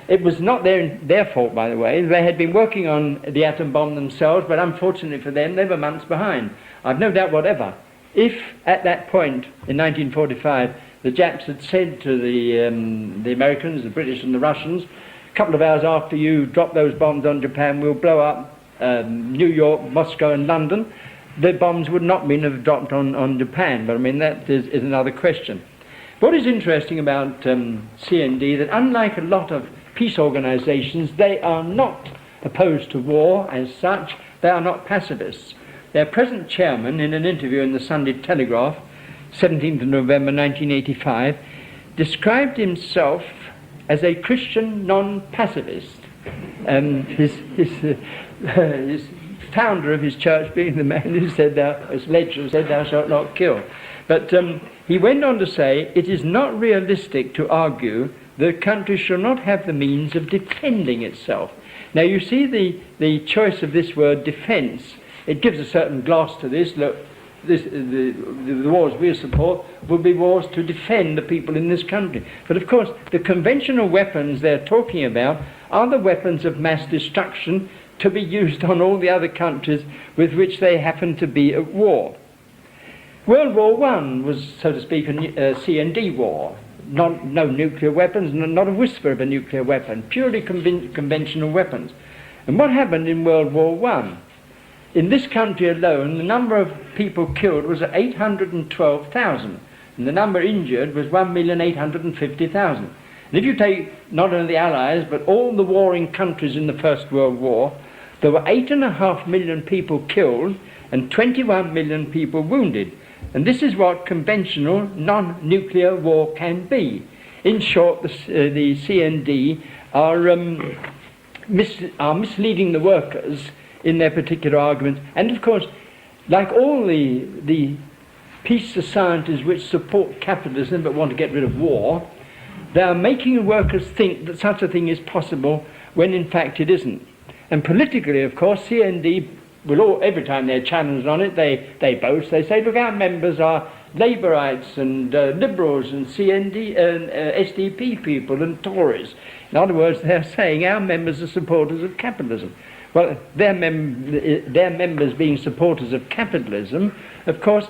It was not their fault, by the way. They had been working on the atom bomb themselves, but unfortunately for them, they were months behind. I've no doubt whatever. If, at that point, in 1945, the Japs had said to the Americans, the British and the Russians, a couple of hours after you drop those bombs on Japan, we'll blow up New York, Moscow and London, the bombs would not have dropped on Japan. But I mean, that is another question. What is interesting about CND, that unlike a lot of peace organizations, they are not opposed to war as such. They are not pacifists. Their present chairman, in an interview in the Sunday Telegraph, 17th of November 1985, described himself as a Christian non-pacifist. His founder of his church being the man who said, as lecturer said, thou shalt not kill. But he went on to say, it is not realistic to argue that a country shall not have the means of defending itself. Now you see the choice of this word defence. It gives a certain gloss to this. Look, the wars we support will be wars to defend the people in this country. But of course, the conventional weapons they're talking about are the weapons of mass destruction to be used on all the other countries with which they happen to be at war. World War I was, so to speak, a C&D war. No nuclear weapons, not a whisper of a nuclear weapon, purely conventional weapons. And what happened in World War I? In this country alone, the number of people killed was 812,000, and the number injured was 1,850,000. And if you take not only the Allies, but all the warring countries in the First World War, there were 8.5 million people killed and 21 million people wounded. And this is what conventional non-nuclear war can be. In short, the CND are misleading the workers in their particular arguments. And of course, like all the peace societies which support capitalism but want to get rid of war, they are making workers think that such a thing is possible when in fact it isn't. And politically, of course, CND will every time they're challenged on it, they boast. They say, look, our members are Labourites and Liberals and CND and SDP people and Tories. In other words, they're saying our members are supporters of capitalism. Well, their members being supporters of capitalism, of course,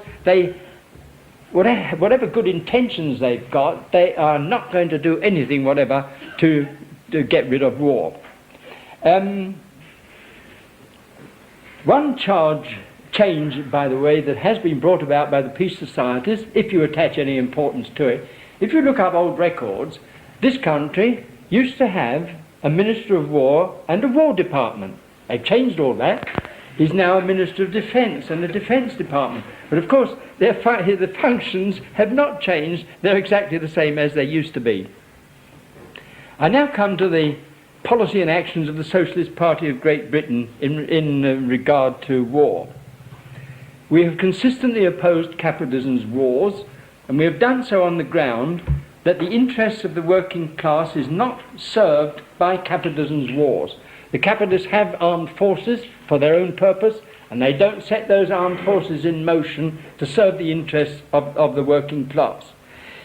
whatever good intentions they've got, they are not going to do anything whatever to get rid of war. One change, by the way, that has been brought about by the peace societies, if you attach any importance to it, if you look up old records, this country used to have a Minister of War and a War Department. They've changed all that. He's now a Minister of Defence and a Defence Department. But of course, the functions have not changed. They're exactly the same as they used to be. I now come to the policy and actions of the Socialist Party of Great Britain in regard to war. We have consistently opposed capitalism's wars, and we have done so on the ground that the interests of the working class is not served by capitalism's wars. The capitalists have armed forces for their own purpose, and they don't set those armed forces in motion to serve the interests of the working class.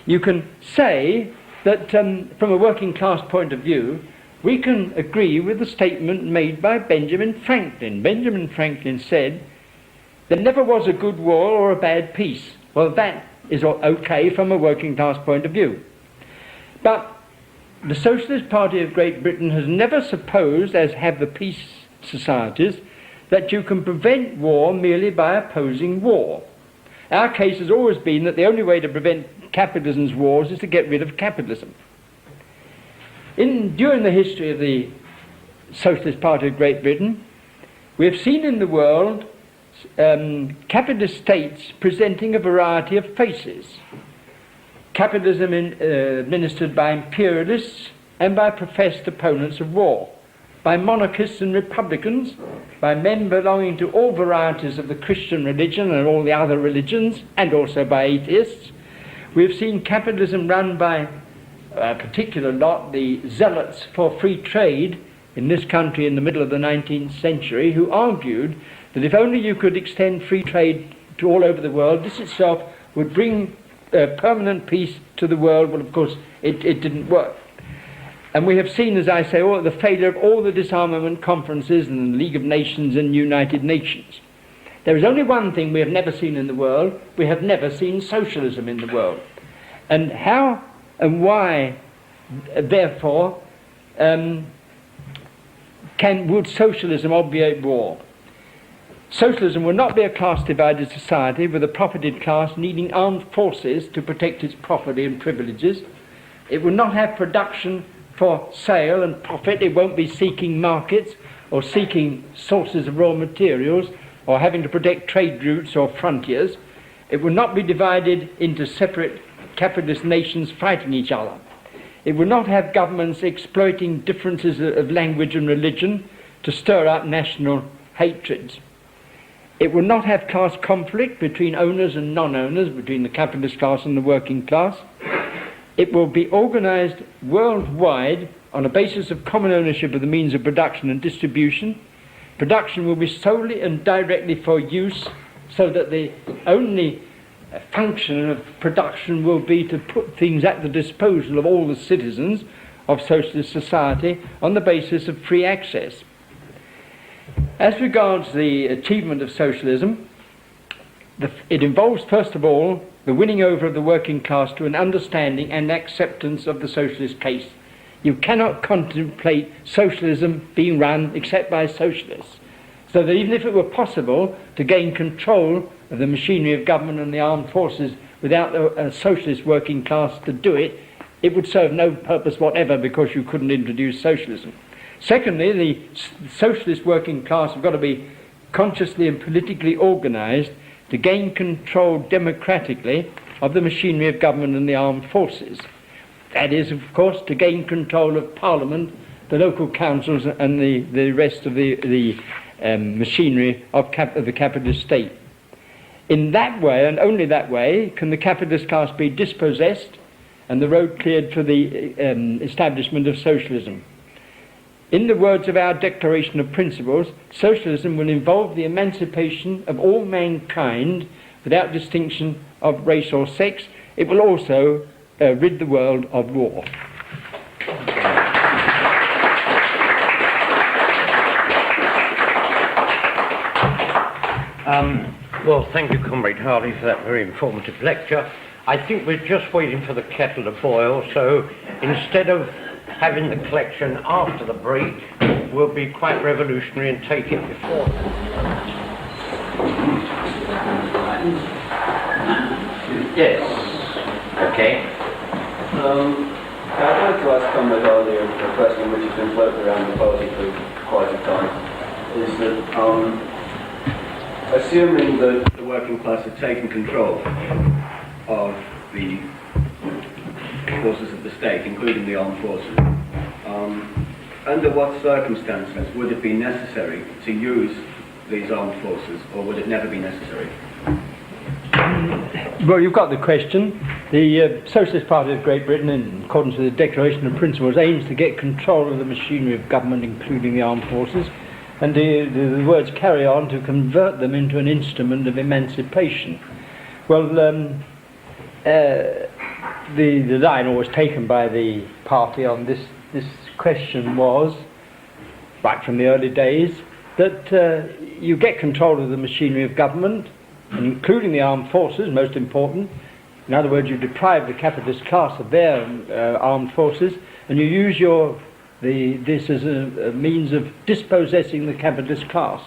You can say that from a working class point of view, we can agree with the statement made by Benjamin Franklin. Benjamin Franklin said, there never was a good war or a bad peace. Well, that is okay from a working class point of view. But the Socialist Party of Great Britain has never supposed, as have the peace societies, that you can prevent war merely by opposing war. Our case has always been that the only way to prevent capitalism's wars is to get rid of capitalism. During the history of the Socialist Party of Great Britain, we have seen in the world capitalist states presenting a variety of faces. Capitalism administered by imperialists and by professed opponents of war, by monarchists and republicans, by men belonging to all varieties of the Christian religion and all the other religions, and also by atheists. We have seen capitalism run by a particular lot, the zealots for free trade, in this country in the middle of the 19th century who argued that if only you could extend free trade to all over the world, this itself would bring permanent peace to the world. Well, of course, it didn't work. And we have seen, as I say, the failure of all the disarmament conferences and the League of Nations and United Nations. There is only one thing we have never seen in the world. We have never seen socialism in the world. And how and why, therefore, would socialism obviate war? Socialism will not be a class-divided society with a propertied class needing armed forces to protect its property and privileges. It will not have production for sale and profit. It won't be seeking markets or seeking sources of raw materials or having to protect trade routes or frontiers. It will not be divided into separate capitalist nations fighting each other. It will not have governments exploiting differences of language and religion to stir up national hatreds. It will not have class conflict between owners and non-owners, between the capitalist class and the working class. It will be organized worldwide on a basis of common ownership of the means of production and distribution. Production will be solely and directly for use, so that the only function of production will be to put things at the disposal of all the citizens of socialist society on the basis of free access. As regards the achievement of socialism, it involves, first of all, the winning over of the working class to an understanding and acceptance of the socialist case. You cannot contemplate socialism being run except by socialists. So that even if it were possible to gain control of the machinery of government and the armed forces without a socialist working class to do it, it would serve no purpose whatever, because you couldn't introduce socialism. Secondly, the socialist working class have got to be consciously and politically organized to gain control democratically of the machinery of government and the armed forces. That is, of course, to gain control of Parliament, the local councils and the rest of the machinery of the capitalist state. In that way, and only that way, can the capitalist class be dispossessed and the road cleared for the establishment of socialism. In the words of our Declaration of Principles, socialism will involve the emancipation of all mankind without distinction of race or sex. It will also rid the world of war. Well, thank you, Comrade Harley, for that very informative lecture. I think we're just waiting for the kettle to boil, so instead of having the collection after the break, we'll be quite revolutionary and take it before. Yes. Okay. I'd like to ask Comrade Harley a question which has been floated around the party for quite a time, is that assuming that the working class had taken control of the forces of the state, including the armed forces, under what circumstances would it be necessary to use these armed forces, or would it never be necessary? Well, you've got the question. The Socialist Party of Great Britain, in accordance with the Declaration of Principles, aims to get control of the machinery of government, including the armed forces, and the words carry on, to convert them into an instrument of emancipation. Well, the line always taken by the party on this question was, right from the early days, that you get control of the machinery of government, including the armed forces, most important. In other words, you deprive the capitalist class of their armed forces, and you use this as a means of dispossessing the capitalist class.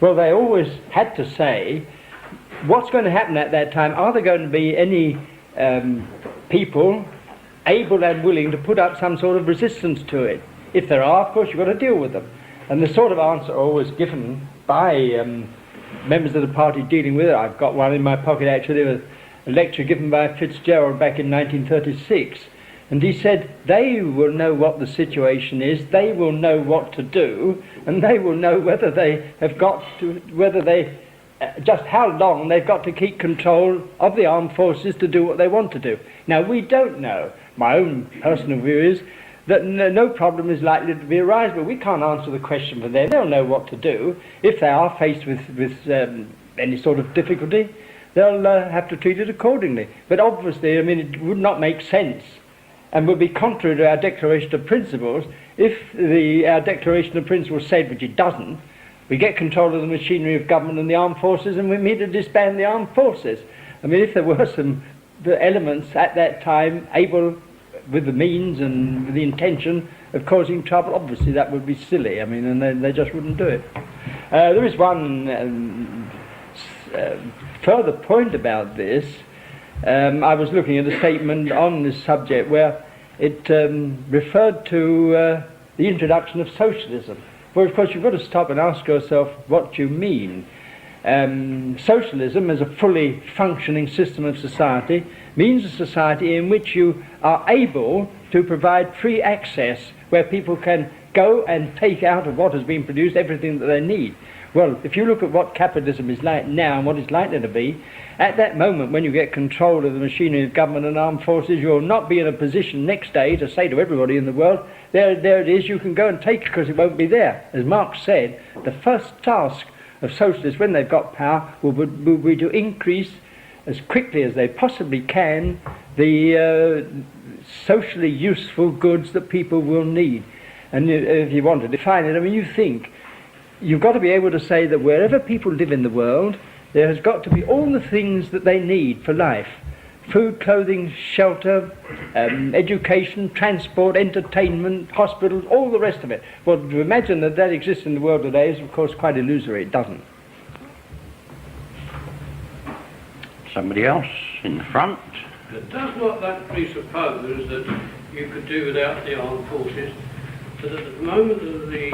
Well, they always had to say, what's going to happen at that time? Are there going to be any people able and willing to put up some sort of resistance to it? If there are, of course, you've got to deal with them. And the sort of answer always given by members of the party dealing with it, I've got one in my pocket actually, a lecture given by Fitzgerald back in 1936, and he said they will know what the situation is, they will know what to do, and they will know whether they have got to, just how long they've got to keep control of the armed forces to do what they want to do. Now, we don't know. My own personal view is that no problem is likely to be arise, but we can't answer the question for them. They'll know what to do. If they are faced with any sort of difficulty, they'll have to treat it accordingly. But obviously, I mean, it would not make sense and would be contrary to our Declaration of Principles if our Declaration of Principles said, which it doesn't, we get control of the machinery of government and the armed forces and we mean to disband the armed forces. I mean, if there were some elements at that time able, with the means and with the intention of causing trouble, obviously that would be silly. I mean, and they just wouldn't do it. There is one further point about this. I was looking at a statement on this subject where it referred to the introduction of socialism. Well, of course, you've got to stop and ask yourself what you mean. Socialism, as a fully functioning system of society, means a society in which you are able to provide free access, where people can go and take out of what has been produced everything that they need. Well, if you look at what capitalism is like now and what it's likely to be, at that moment when you get control of the machinery of government and armed forces, you'll not be in a position next day to say to everybody in the world, there it is, you can go and take it, because it won't be there. As Marx said, the first task of socialists when they've got power will be to increase as quickly as they possibly can the socially useful goods that people will need. And if you want to define it, I mean, you think you've got to be able to say that wherever people live in the world, there has got to be all the things that they need for life: food, clothing, shelter, education, transport, entertainment, hospitals, all the rest of it. Well, to imagine that that exists in the world today is, of course, quite illusory. It doesn't. Somebody else in the front. But does not that presuppose that you could do without the armed forces, so that at the moment of the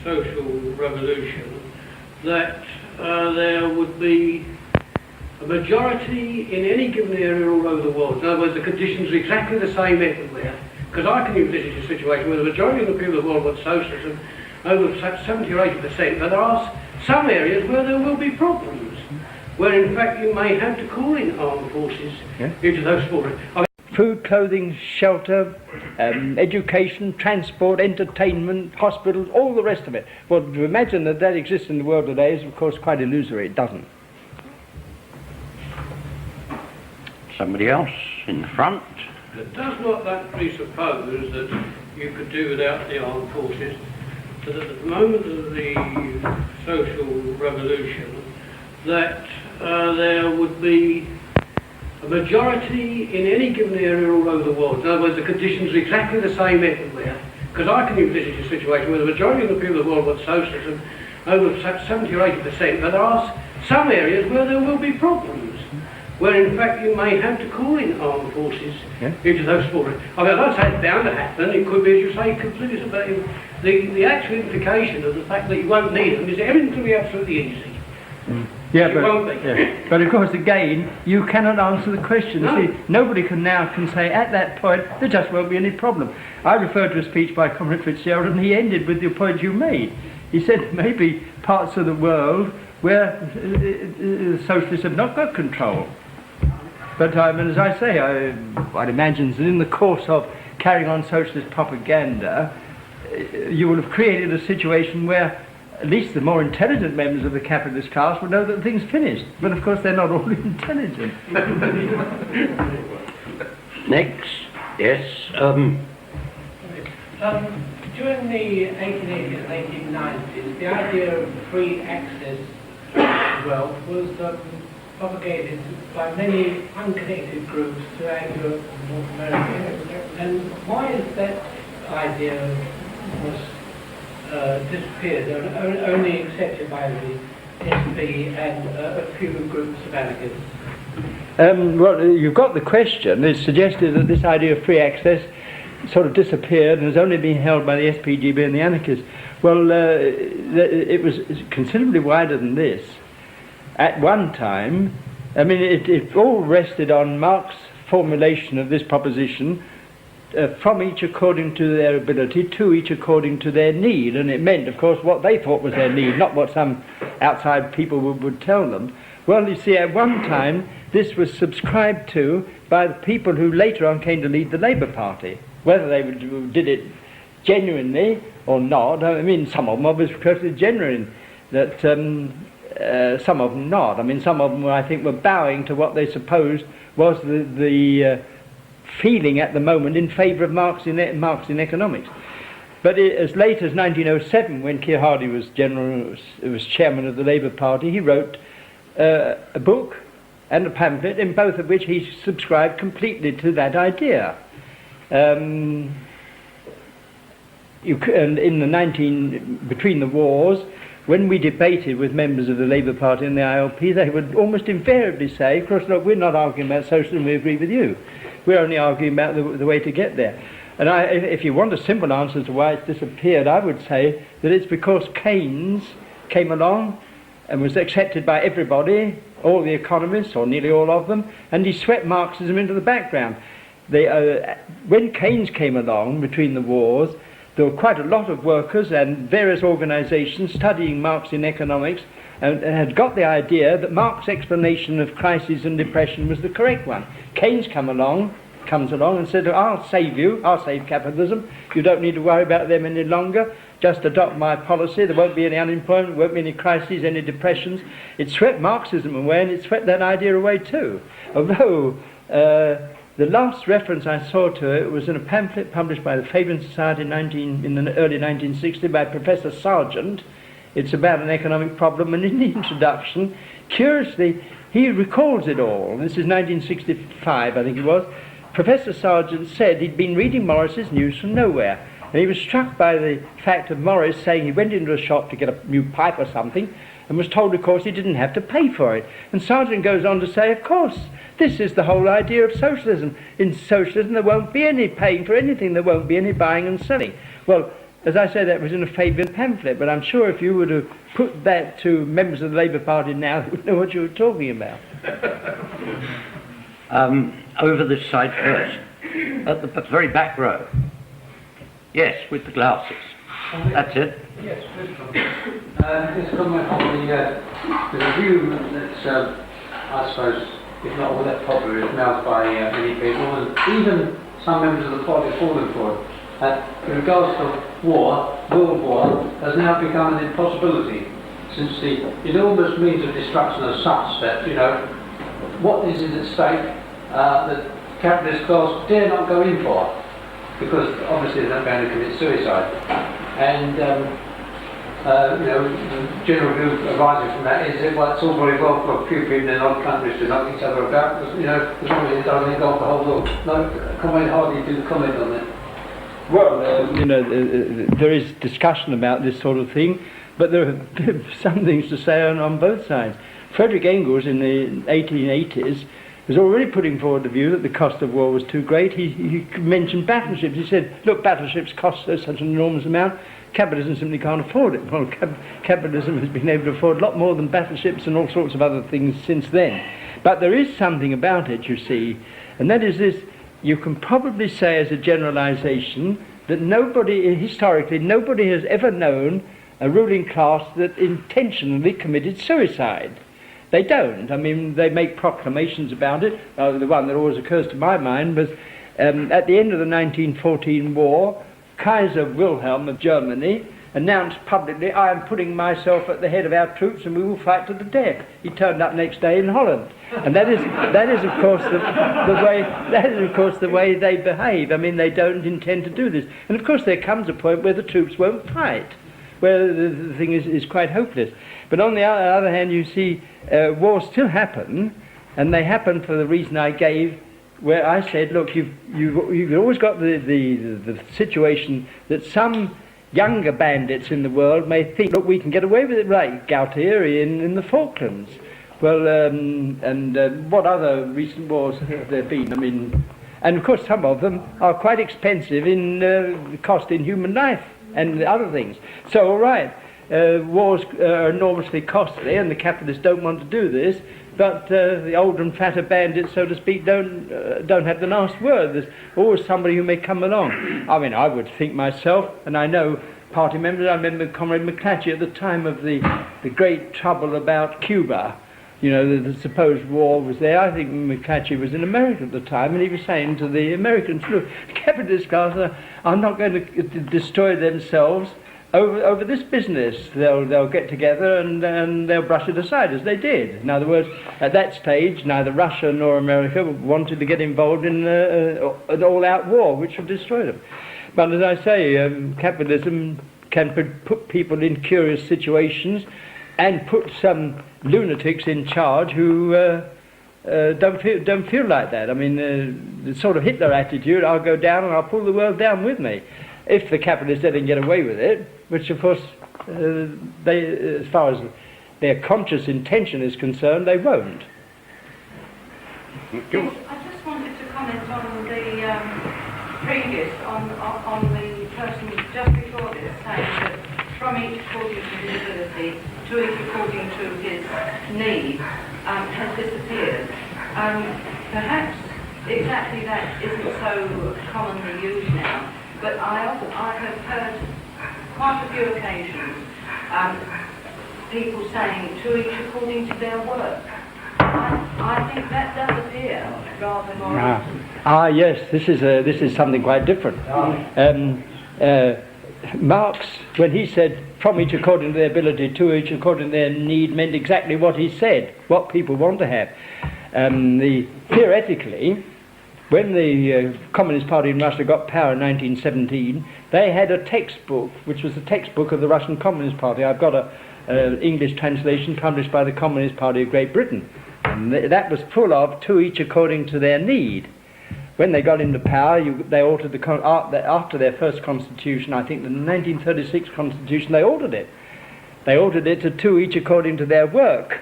social revolution, that there would be a majority in any given area all over the world? In other words, the conditions are exactly the same everywhere. Because I can envisage a situation where the majority of the people of the world want socialism, over 70 or 80%, but there are some areas where there will be problems, where in fact you may have to call in armed forces into those forces. Food, clothing, shelter, education, transport, entertainment, hospitals, all the rest of it. Well, to imagine that that exists in the world today is, of course, quite illusory. It doesn't. Somebody else in the front. But does not that presuppose that you could do without the armed forces, so that at the moment of the social revolution, that there would be a majority in any given area all over the world? In other words, the conditions are exactly the same everywhere. Because I can envisage a situation where the majority of the people of the world want socialism, over 70 or 80%, but there are some areas where there will be problems, where in fact you may have to call in armed forces into those forces. I mean, I don't say it's bound to happen. It could be, as you say, completely. But the actual implication of the fact that you won't need them is that everything will be absolutely easy. But of course, again, you cannot answer the question. No. You see, nobody can say at that point there just won't be any problem. I referred to a speech by Comrade Fitzgerald, and he ended with the point you made. He said maybe parts of the world where the socialists have not got control. But I mean, as I say, I'd imagine that in the course of carrying on socialist propaganda, you will have created a situation where at least the more intelligent members of the capitalist class would know that the thing's finished. But of course they're not all intelligent. Next. Yes. During the 1880s and 1890s, the idea of free access to wealth was propagated by many unconnected groups to Anglo and North America. And why is that idea was disappeared, only accepted by the SP and a few groups of anarchists? Well, you've got the question. It's suggested that this idea of free access sort of disappeared and has only been held by the SPGB and the anarchists. Well, it was considerably wider than this. At one time, I mean, it all rested on Marx's formulation of this proposition, from each according to their ability, to each according to their need. And it meant, of course, what they thought was their need, not what some outside people would tell them. Well, you see, at one time, this was subscribed to by the people who later on came to lead the Labour Party. Whether they did it genuinely or not, I mean, some of them obviously perfectly genuine, that some of them not. I mean, some of them, I think, were bowing to what they supposed was the feeling at the moment in favour of Marxian economics. But as late as 1907, when Keir Hardie was chairman of the Labour Party, he wrote a book and a pamphlet, in both of which he subscribed completely to that idea. And between the wars, when we debated with members of the Labour Party and the ILP, they would almost invariably say, of course, look, we're not arguing about socialism, we agree with you. We're only arguing about the way to get there. And if you want a simple answer to why it's disappeared, I would say that it's because Keynes came along and was accepted by everybody, all the economists, or nearly all of them, and he swept Marxism into the background. When Keynes came along between the wars, there were quite a lot of workers and various organisations studying Marxian economics and had got the idea that Marx's explanation of crisis and depression was the correct one. Keynes comes along and said, I'll save you, I'll save capitalism, you don't need to worry about them any longer, just adopt my policy, there won't be any unemployment, there won't be any crises, any depressions. It swept Marxism away, and it swept that idea away too. Although the last reference I saw to it was in a pamphlet published by the Fabian Society in the early 1960s by Professor Sargent. It's about an economic problem, and in the introduction, curiously, he recalls it all. This is 1965, I think it was. Professor Sargent said he'd been reading Morris's News from Nowhere, and he was struck by the fact of Morris saying he went into a shop to get a new pipe or something, and was told, of course, he didn't have to pay for it. And Sargent goes on to say, of course, this is the whole idea of socialism. In socialism, there won't be any paying for anything, there won't be any buying and selling. Well, as I said, that was in a Fabian pamphlet, but I'm sure if you were to put that to members of the Labour Party now, they would know what you were talking about. Over this side first, at the very back row. Yes, with the glasses. That's it. Yes, please come. This comment on the view that's, I suppose, if not all that popular, is mouthed by many people, and even some members of the party fallen for it, that in regards to war, world war, has now become an impossibility, since the enormous means of destruction are such that, what is at stake, the capitalist class dare not go in for, because obviously they're not going to commit suicide. And the general view arising from that is that, well, it's all very well for a few people in odd countries to knock each other about, because, as long as it doesn't engulf the whole world. No, comment hardly do comment on that. Well, there is discussion about this sort of thing, but there are some things to say on both sides. Frederick Engels in the 1880s was already putting forward the view that the cost of war was too great. He mentioned battleships. He said, look, battleships cost us such an enormous amount, capitalism simply can't afford it. Well, capitalism has been able to afford a lot more than battleships and all sorts of other things since then. But there is something about it, you see, and that is this: you can probably say as a generalization that historically, nobody has ever known a ruling class that intentionally committed suicide. They don't. I mean, they make proclamations about it. The one that always occurs to my mind was at the end of the 1914 war, Kaiser Wilhelm of Germany announced publicly, I am putting myself at the head of our troops and we will fight to the death. He turned up next day in Holland. And that is of course the way they behave. I mean, they don't intend to do this. And of course there comes a point where the troops won't fight, where the thing is quite hopeless. But on the other hand, you see, wars still happen, and they happen for the reason I gave, where I said, look, you've always got the situation that some younger bandits in the world may think, look, we can get away with it, like Gautier in the Falklands. Well, what other recent wars have there been? I mean, and of course some of them are quite expensive in cost in human life and other things. So, all right, wars are enormously costly, and the capitalists don't want to do this, but the older and fatter bandits, so to speak, don't have the last word. There's always somebody who may come along. I mean, I would think myself, and I know party members, I remember Comrade McClatchy at the time of the great trouble about Cuba, you know, the supposed war was there. I think McClatchy was in America at the time, and he was saying to the Americans, look, the capitalist class are not going to destroy themselves over this business. They'll get together and they'll brush it aside, as they did. In other words, at that stage, neither Russia nor America wanted to get involved in an all-out war which would destroy them. But as I say, capitalism can put people in curious situations and put some lunatics in charge who don't feel like that. I mean, the sort of Hitler attitude, I'll go down and I'll pull the world down with me. If the capitalists let them get away with it, which of course, as far as their conscious intention is concerned, they won't. Yes, I just wanted to comment on the previous, on the person just before this, saying that from each according to his ability to each according to his need has disappeared. Perhaps exactly that isn't so commonly used now, but I have heard quite a few occasions people saying to each according to their work. I think that does appear rather more often. Yes, this is something quite different. Marx, when he said from each according to their ability to each according to their need, meant exactly what he said, what people want to have. Theoretically, when the Communist Party in Russia got power in 1917, they had a textbook, which was the textbook of the Russian Communist Party. I've got an English translation published by the Communist Party of Great Britain. And that was full of to each according to their need. When they got into power, they altered after their first constitution, I think the 1936 constitution, they altered it. They altered it to each according to their work,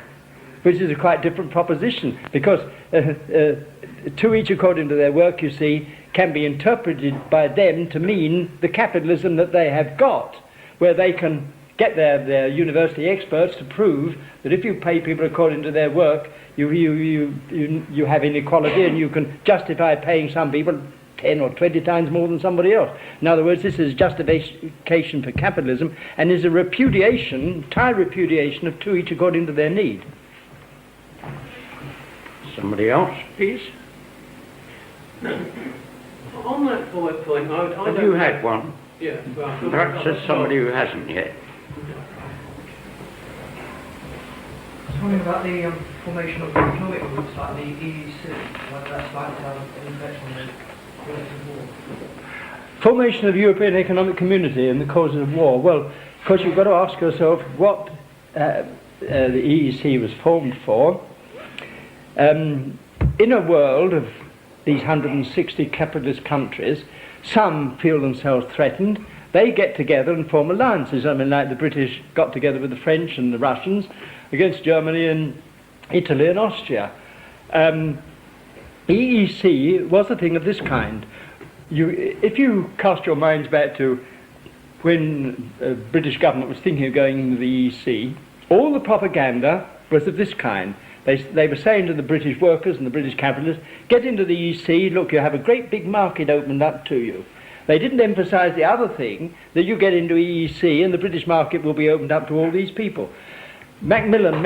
which is a quite different proposition, because to each according to their work, you see, can be interpreted by them to mean the capitalism that they have got, where they can get their university experts to prove that if you pay people according to their work, you have inequality, and you can justify paying some people 10 or 20 times more than somebody else. In other words, this is justification for capitalism, and is a repudiation, entire repudiation of to each according to their need. Somebody else, please? On that point, I don't... Have you had one? Yeah, well... Perhaps there's somebody who hasn't yet. Talking about the formation of economic groups like the EEC, whether that's likely to have an effect on the relative war. Formation of the European Economic Community and the causes of war. Well, of course, you've got to ask yourself what the EEC was formed for. In a world of these 160 capitalist countries, some feel themselves threatened. They get together and form alliances. I mean, like the British got together with the French and the Russians against Germany and Italy and Austria. EEC was a thing of this kind. If you cast your minds back to when the British government was thinking of going into the EEC, all the propaganda was of this kind. They were saying to the British workers and the British capitalists, get into the EEC, look, you have a great big market opened up to you. They didn't emphasise the other thing, that you get into EEC and the British market will be opened up to all these people. Macmillan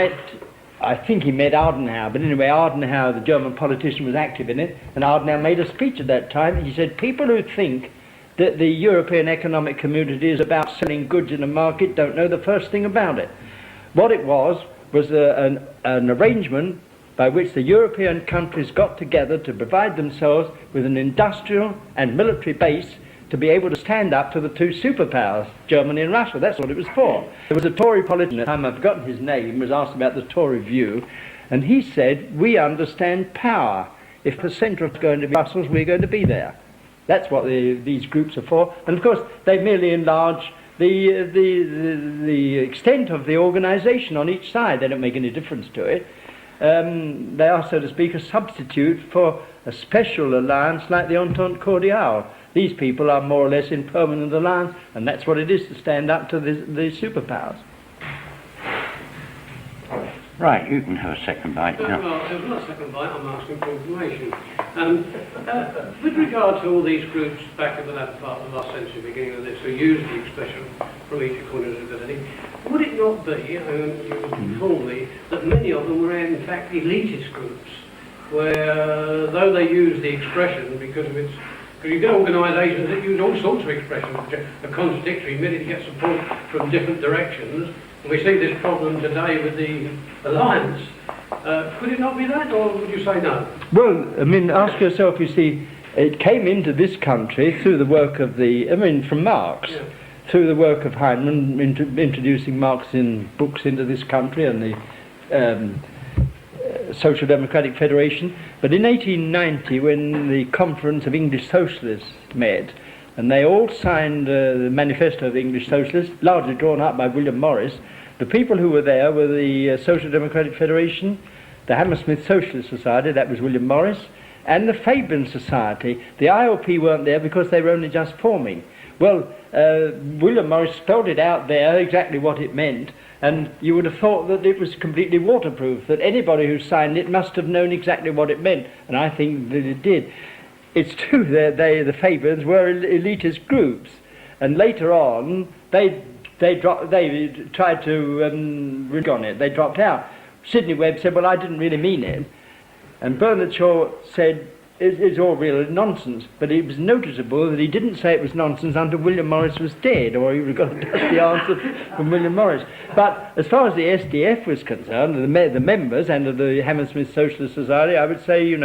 I think he met Adenauer, but anyway, Adenauer, the German politician, was active in it, and Adenauer made a speech at that time. He said, people who think that the European Economic Community is about selling goods in a market don't know the first thing about it. What it was an arrangement by which the European countries got together to provide themselves with an industrial and military base to be able to stand up to the two superpowers, Germany and Russia. That's what it was for. There was a Tory politician at the time, I've forgotten his name, was asked about the Tory view, and he said, we understand power. If the centre is going to be Brussels, we're going to be there. That's what these groups are for. And of course, they merely enlarge the extent of the organisation on each side. They don't make any difference to it. They are, so to speak, a substitute for a special alliance like the Entente Cordiale. These people are more or less in permanent alliance, and that's what it is to stand up to the superpowers. Right, you can have a second bite now. Well, it was not a second bite, I'm asking for information. With regard to all these groups back in the latter part of the last century, beginning of this, who used the expression from each according to his ability, would it not be, you inform me, that many of them were in fact elitist groups, where though they use the expression because of its... Because you get organisations that use all sorts of expressions which are contradictory, merely to get support from different directions. And we see this problem today with the alliance. Could it not be that, or would you say no? Well, I mean, ask yourself, you see, it came into this country through the work of from Marx, Yeah. through the work of Heinemann, introducing Marxian books into this country and the Social Democratic Federation. But in 1890, when the Conference of English Socialists met, and they all signed the Manifesto of the English Socialists, largely drawn up by William Morris, the people who were there were the Social Democratic Federation, the Hammersmith Socialist Society, that was William Morris, and the Fabian Society. The IOP weren't there because they were only just forming. Well, William Morris spelled it out there exactly what it meant, and you would have thought that it was completely waterproof, that anybody who signed it must have known exactly what it meant, and I think that it did. It's true that the Fabians were elitist groups, and later on they tried to rig on it. They dropped out. Sidney Webb said, well, I didn't really mean it, and Bernard Shaw said, it's all real nonsense. But it was noticeable that he didn't say it was nonsense until William Morris was dead, or he would have got a dusty answer from William Morris. But as far as the SDF was concerned, the members and the Hammersmith Socialist Society, I would say,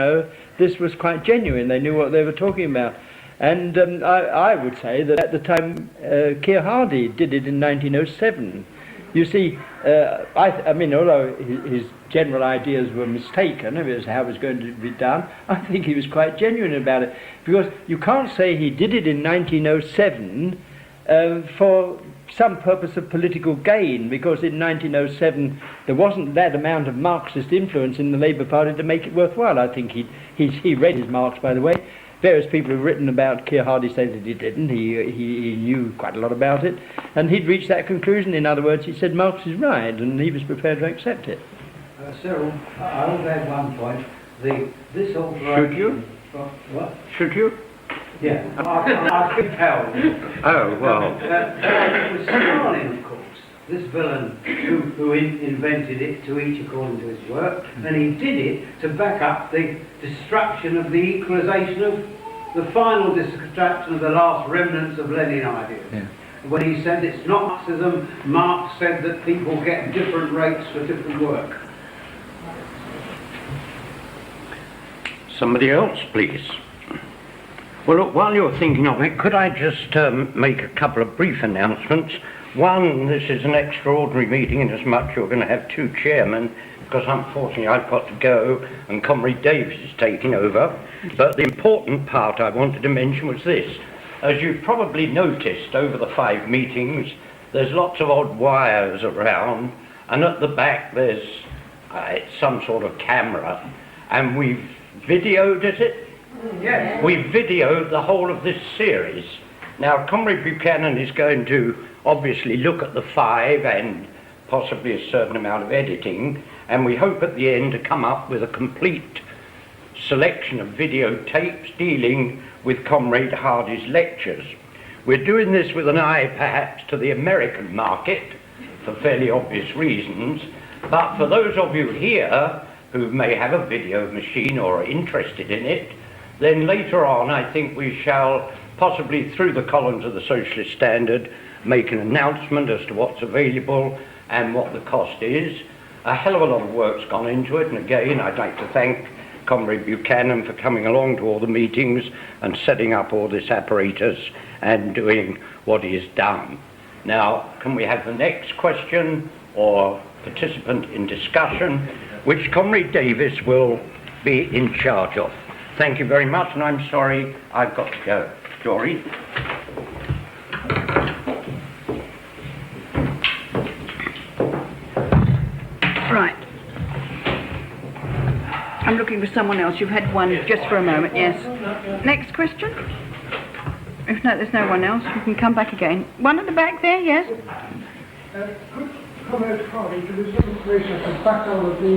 this was quite genuine. They knew what they were talking about. And I would say that at the time, Keir Hardie did it in 1907. You see, I mean, although his general ideas were mistaken as how it was going to be done, I think he was quite genuine about it. Because you can't say he did it in 1907 for some purpose of political gain, because in 1907 there wasn't that amount of Marxist influence in the Labour Party to make it worthwhile. I think he read his Marx, by the way. Various people who've written about Keir Hardie say that he didn't. He knew quite a lot about it, and he'd reached that conclusion. In other words, he said Marx is right, and he was prepared to accept it. Cyril, I will add one point. This alteration... Should you? What? Should you? Yeah, I could tell. Oh, well. It was Stalin, of course, this villain who invented it, to each according to his work, and he did it to back up the destruction of the equalisation of the final destruction of the last remnants of Lenin ideas. Yeah. When he said it's not Marxism, Marx said that people get different rates for different work. Somebody else, please. Well, look, while you're thinking of it, could I just make a couple of brief announcements? One, this is an extraordinary meeting in as much you're going to have two chairmen, because unfortunately I've got to go and Comrade Davis is taking over. But the important part I wanted to mention was this. As you've probably noticed over the 5 meetings, there's lots of odd wires around, and at the back there's some sort of camera, and we've videoed, is it? Yes. We've videoed the whole of this series. Now, Comrade Buchanan is going to obviously look at the 5 and possibly a certain amount of editing, and we hope at the end to come up with a complete selection of videotapes dealing with Comrade Hardie's lectures. We're doing this with an eye perhaps to the American market for fairly obvious reasons, but for those of you here who may have a video machine or are interested in it, then later on I think we shall possibly through the columns of the Socialist Standard make an announcement as to what's available and what the cost is. A hell of a lot of work's gone into it, and again I'd like to thank Comrade Buchanan for coming along to all the meetings and setting up all this apparatus and doing what he has done. Now, can we have the next question or participant in discussion, which Comrade Davis will be in charge of. Thank you very much, and I'm sorry I've got to go. Dory? Right. I'm looking for someone else. You've had one just for a moment, yes. Next question? If no, there's no one else, we can come back again. One at the back there, yes? Comrade Hardy, there was some information at the background of the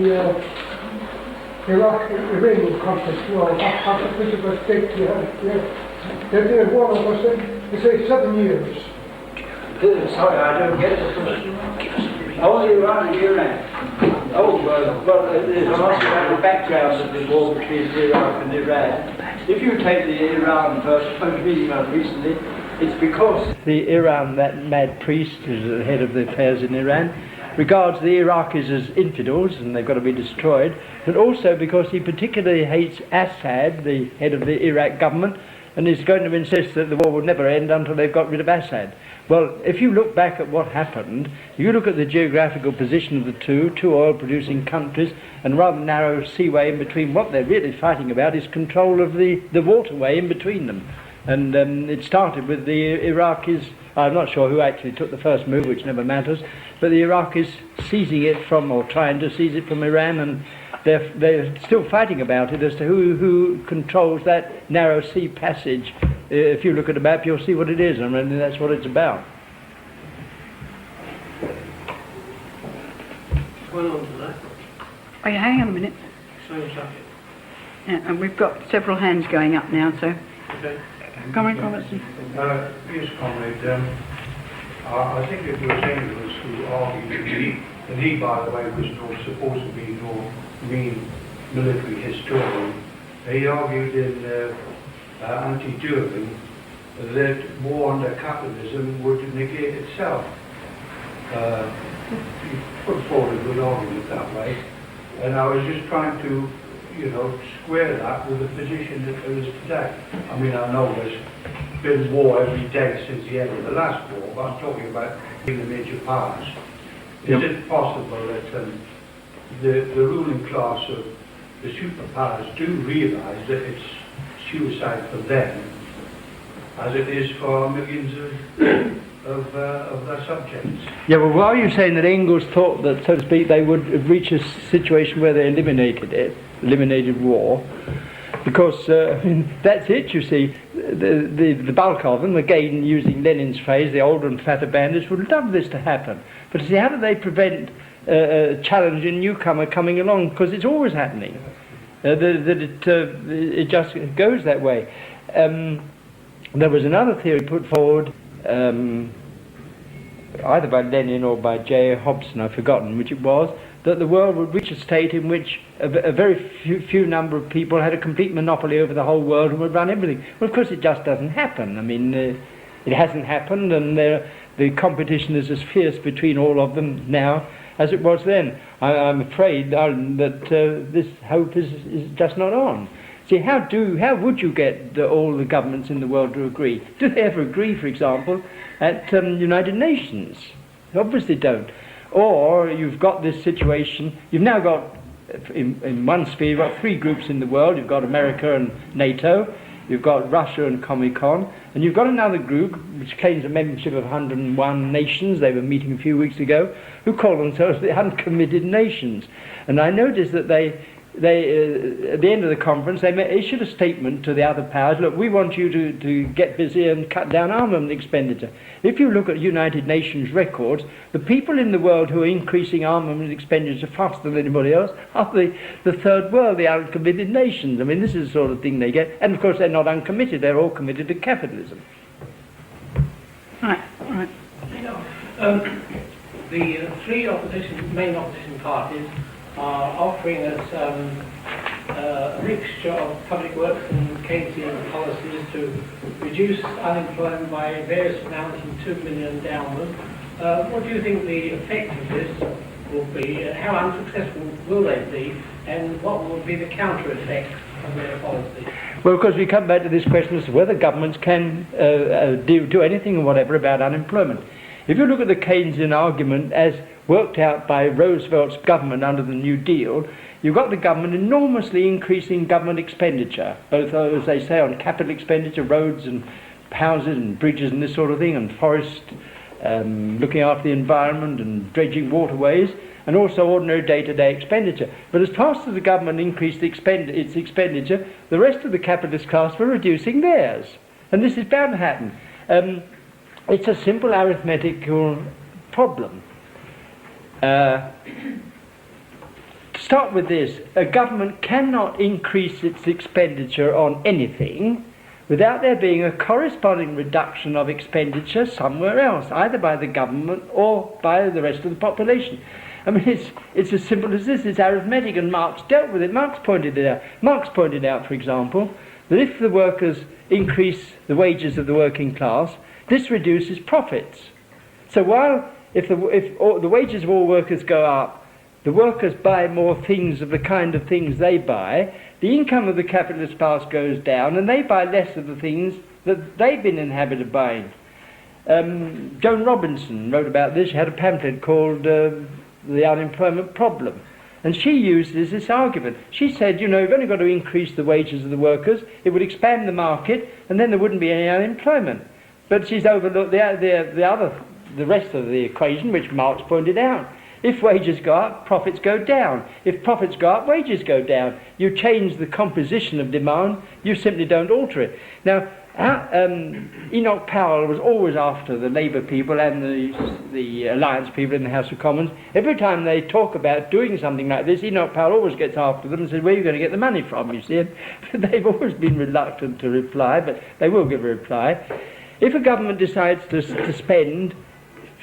Iraq-Iranian conflict war, after physical state, there was one of us, they say 7 years. Sorry, I don't get it. Oh, Iran and Iran. Oh, well, I'm asking about the background of the war between Iraq and Iran. If you take the Iran first, I'm reading on recently, it's because the Iran, that mad priest who's at the head of the affairs in Iran, regards the Iraqis as infidels and they've got to be destroyed, but also because he particularly hates Assad, the head of the Iraq government, and is going to insist that the war will never end until they've got rid of Assad. Well, if you look back at what happened, you look at the geographical position of the two oil-producing countries, and rather narrow seaway in between, what they're really fighting about is control of the waterway in between them. And it started with the Iraqis, I'm not sure who actually took the first move, which never matters, but the Iraqis seizing it from, or trying to seize it from Iran, and they're still fighting about it as to who controls that narrow sea passage. If you look at the map, you'll see what it is. I mean, that's what it's about. What's going on today? Oh, yeah, hang on a minute. Same subject. Yeah, and we've got several hands going up now, so... Okay. Comrade Robertson. Yes, comrade. I think it was Engels who argued, and he, by the way, was not supposed to be no mean military historian. He argued in anti-During that war under capitalism would negate itself. He put forward a good argument that way, and I was just trying to, square that with the position that there is today. I mean, I know there's been war every day since the end of the last war, but I'm talking about in the major powers. Is it possible that the ruling class of the superpowers do realise that it's suicide for them as it is for millions of their subjects? Yeah, well, why are you saying that Engels thought that, so to speak, they would reach a situation where they eliminated war? Because that's it, you see. The bulk of them, again using Lenin's phrase, the older and fatter bandits, would love this to happen. But see, how do they prevent a challenging newcomer coming along? Because it's always happening. It just goes that way. There was another theory put forward, either by Lenin or by J. Hobson, I've forgotten which it was, that the world would reach a state in which a very few number of people had a complete monopoly over the whole world and would run everything. Well, of course, it just doesn't happen. I mean, it hasn't happened, and the competition is as fierce between all of them now as it was then. I'm afraid that this hope is just not on. See, how would you get all the governments in the world to agree? Do they ever agree, for example, at United Nations? They obviously don't. Or you've got this situation, you've now got, in one sphere, you've got three groups in the world. You've got America and NATO, you've got Russia and Comecon, and you've got another group which claims a membership of 101 nations. They were meeting a few weeks ago, who call themselves the Uncommitted Nations. And I noticed that they at the end of the conference, they issued a statement to the other powers: look, we want you to get busy and cut down armament expenditure. If you look at United Nations records, the people in the world who are increasing armament expenditure faster than anybody else are the third world, the uncommitted nations. I mean, this is the sort of thing they get. And of course, they're not uncommitted, they're all committed to capitalism. Right. The three main opposition parties are offering us a mixture of public works and Keynesian policies to reduce unemployment by various amounts and 2 million downward. What do you think the effect of this will be? How unsuccessful will they be? And what will be the counter effect of their policy? Well, of course, we come back to this question as to whether governments can do anything or whatever about unemployment. If you look at the Keynesian argument as worked out by Roosevelt's government under the New Deal, you've got the government enormously increasing government expenditure, both, as they say, on capital expenditure, roads and houses and bridges and this sort of thing, and forest, looking after the environment and dredging waterways, and also ordinary day-to-day expenditure. But as fast as the government increased its expenditure, the rest of the capitalist class were reducing theirs. And this is bound to happen. It's a simple arithmetical problem. To start with this, a government cannot increase its expenditure on anything without there being a corresponding reduction of expenditure somewhere else, either by the government or by the rest of the population. I mean, it's as simple as this. It's arithmetic, and Marx dealt with it. Marx pointed it out. Marx pointed out, for example, that if the workers increase the wages of the working class, this reduces profits. So while if the wages of all workers go up, the workers buy more things of the kind of things they buy, the income of the capitalist class goes down, and they buy less of the things that they've been in the habit of buying. Joan Robinson wrote about this. She had a pamphlet called The Unemployment Problem. And she uses this argument. She said, you've only got to increase the wages of the workers, it would expand the market, and then there wouldn't be any unemployment. But she's overlooked the rest of the equation, which Marx pointed out. If wages go up, profits go down. If profits go up, wages go down. You change the composition of demand, you simply don't alter it. Now, Enoch Powell was always after the Labour people and the Alliance people in the House of Commons. Every time they talk about doing something like this, Enoch Powell always gets after them and says, where are you going to get the money from, you see? And they've always been reluctant to reply, but they will give a reply. If a government decides to spend,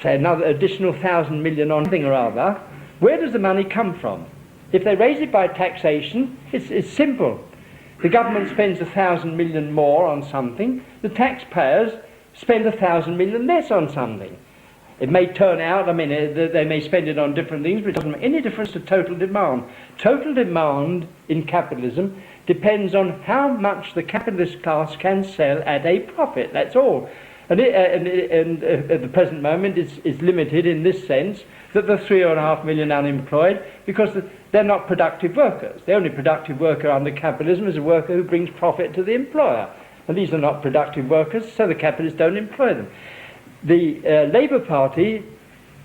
say, another additional 1,000 million on something or other, where does the money come from? If they raise it by taxation, it's simple. The government spends 1,000 million more on something, the taxpayers spend 1,000 million less on something. It may turn out, they may spend it on different things, but it doesn't make any difference to total demand. Total demand in capitalism depends on how much the capitalist class can sell at a profit, that's all. And at the present moment it's limited in this sense that there are 3.5 million unemployed because they're not productive workers. The only productive worker under capitalism is a worker who brings profit to the employer. And these are not productive workers, so the capitalists don't employ them. The Labour Party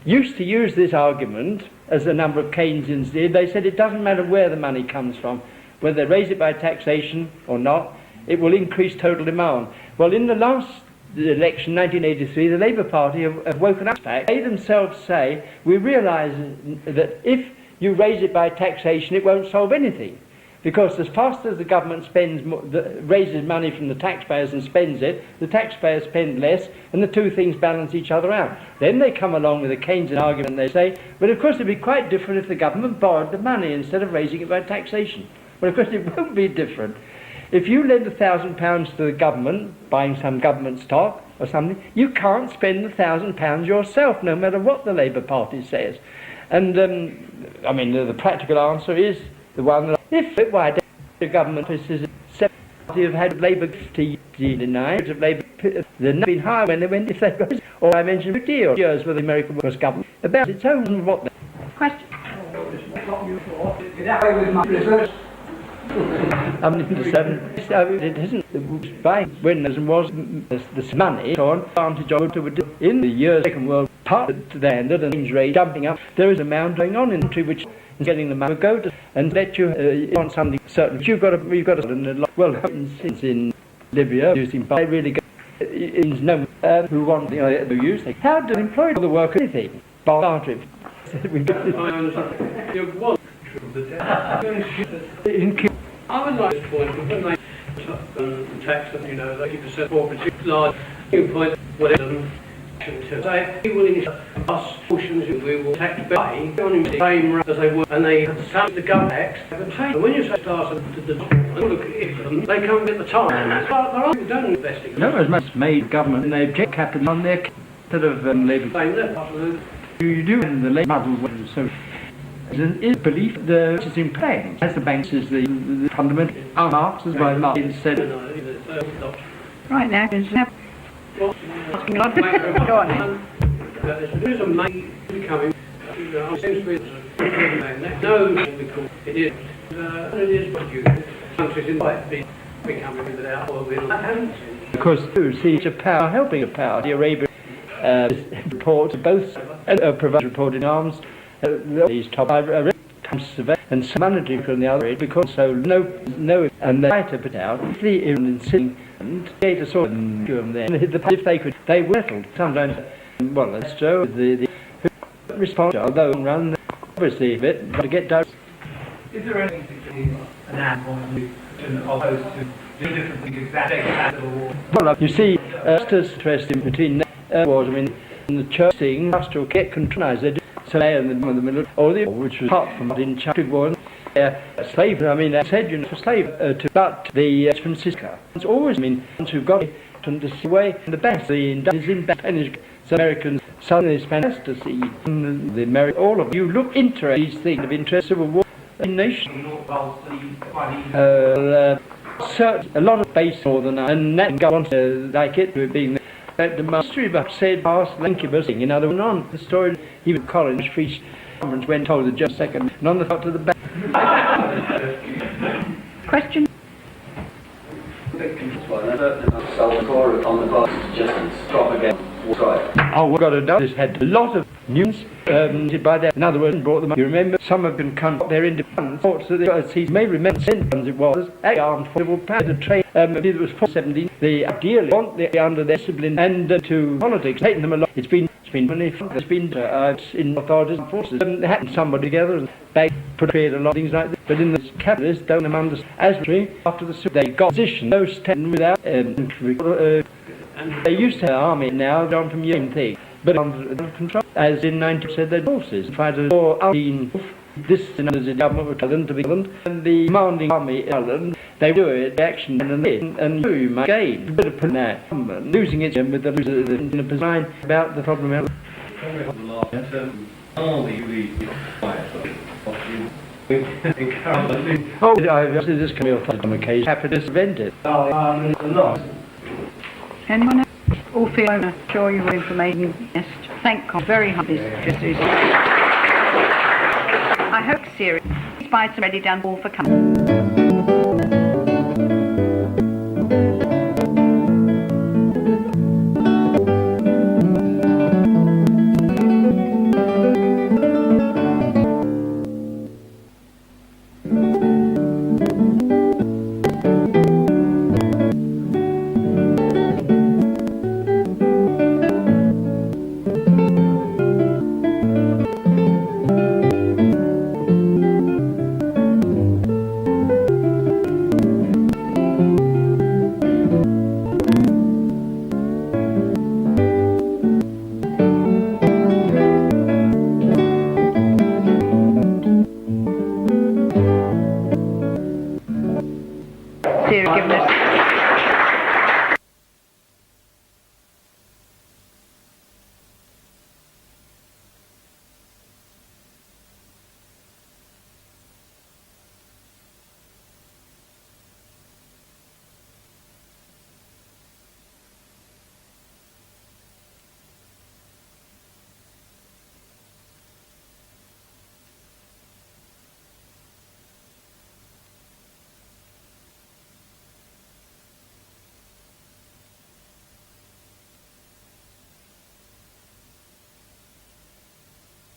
used to use this argument, as a number of Keynesians did. They said it doesn't matter where the money comes from, whether they raise it by taxation or not, it will increase total demand. Well, in the last election, 1983, the Labour Party have woken up. They themselves say, we realise that if you raise it by taxation, it won't solve anything. Because as fast as the government raises money from the taxpayers and spends it, the taxpayers spend less, and the two things balance each other out. Then they come along with a Keynesian argument and they say, but of course it would be quite different if the government borrowed the money instead of raising it by taxation. Well, of course it won't be different. If you lend £1,000 to the government, buying some government stock or something, you can't spend £1,000 yourself, no matter what the Labour Party says. And, the practical answer is the one that why the government offices have had Labour 59 of Labour, they've been higher when they went, if they rose, or I mentioned 50 years with the American Workers' Government about its own what. Question. It isn't by when there was this money on advantage of it in the years Second World part they ended and exchange rate jumping up. There is an amount going on in the country which is getting the money to go to and let you want something certain. You've got to well since in Libya using by really in no who want the use. How do employ the worker anything? Barter. I would like to point when they tax them, 80% for large point, whatever. They willing to us portions we will tax by on the same rate as they would, and they have the gun tax. And when you say start to the look at them, they can't get the time. But they don't invest in. No, as much as made government and they object capital on their sort of labour. You do in the labour muddle so. Is belief which is in play. As the banks is the fundamental Marx as well Marx said. Right now, asking a lot. Go on. There is a money becoming. Seems to be no because it is. It is what you countries in might be becoming without oil. Because you see, it's a power helping a power. The Arabian reports both provide reported arms. These top and some monetary from the other because so no and they try to put out the insisting and create a sort of them there. If they could they were settled sometimes well that's true the respond, although run obviously a bit to get down. Is there anything that is an ad point of view opposed to do different things exactly or Well, you see, just interesting between wars. I mean, in the church thing, pastoral get control. They do so they in the middle, or the which was apart from in chapter one. Slave, I mean, I said, you know, for slave, but the Francisca. It's always, I mean, once you've got it, to see way the best, the is in Spanish, so Americans, Southern Spanish to see, the American, all of you look into these things of interest of a war in nation. So, a lot of base northern, and that go on to like it, being the mastery of said past incubus thing, in other words, on the story, even college, free conference went told the just second, and on the top to the back. Question? On the party's justice, propaganda, right. Oh, we've got to know this had a lot of news by that. In other words, brought them up. You remember, some have been cut their independence. Thoughts that they may remember since it was a armed forcible power to trade. It was 417. They ideally want the under their discipline and to politics, taking them along. It's been in authorities and forces. Happened somebody together and they create a lot of things like this. But in the capitalists, don't them understand as after the they got position, no stand without and they used to have an army now down from your own thing, but under control. As in 19 said their forces tried to out this in the government of Ireland to be Ireland, and the commanding army in Ireland, they do it action and you might gain. But put that losing it with the design about the problem out. Oh, I see this can be on occasion. Happiness invented. Anyone else? All feel sure you were information. Yes. Thank God. Very happy. I hope serious. Spites already done all for coming.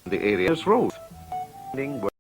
The area's road.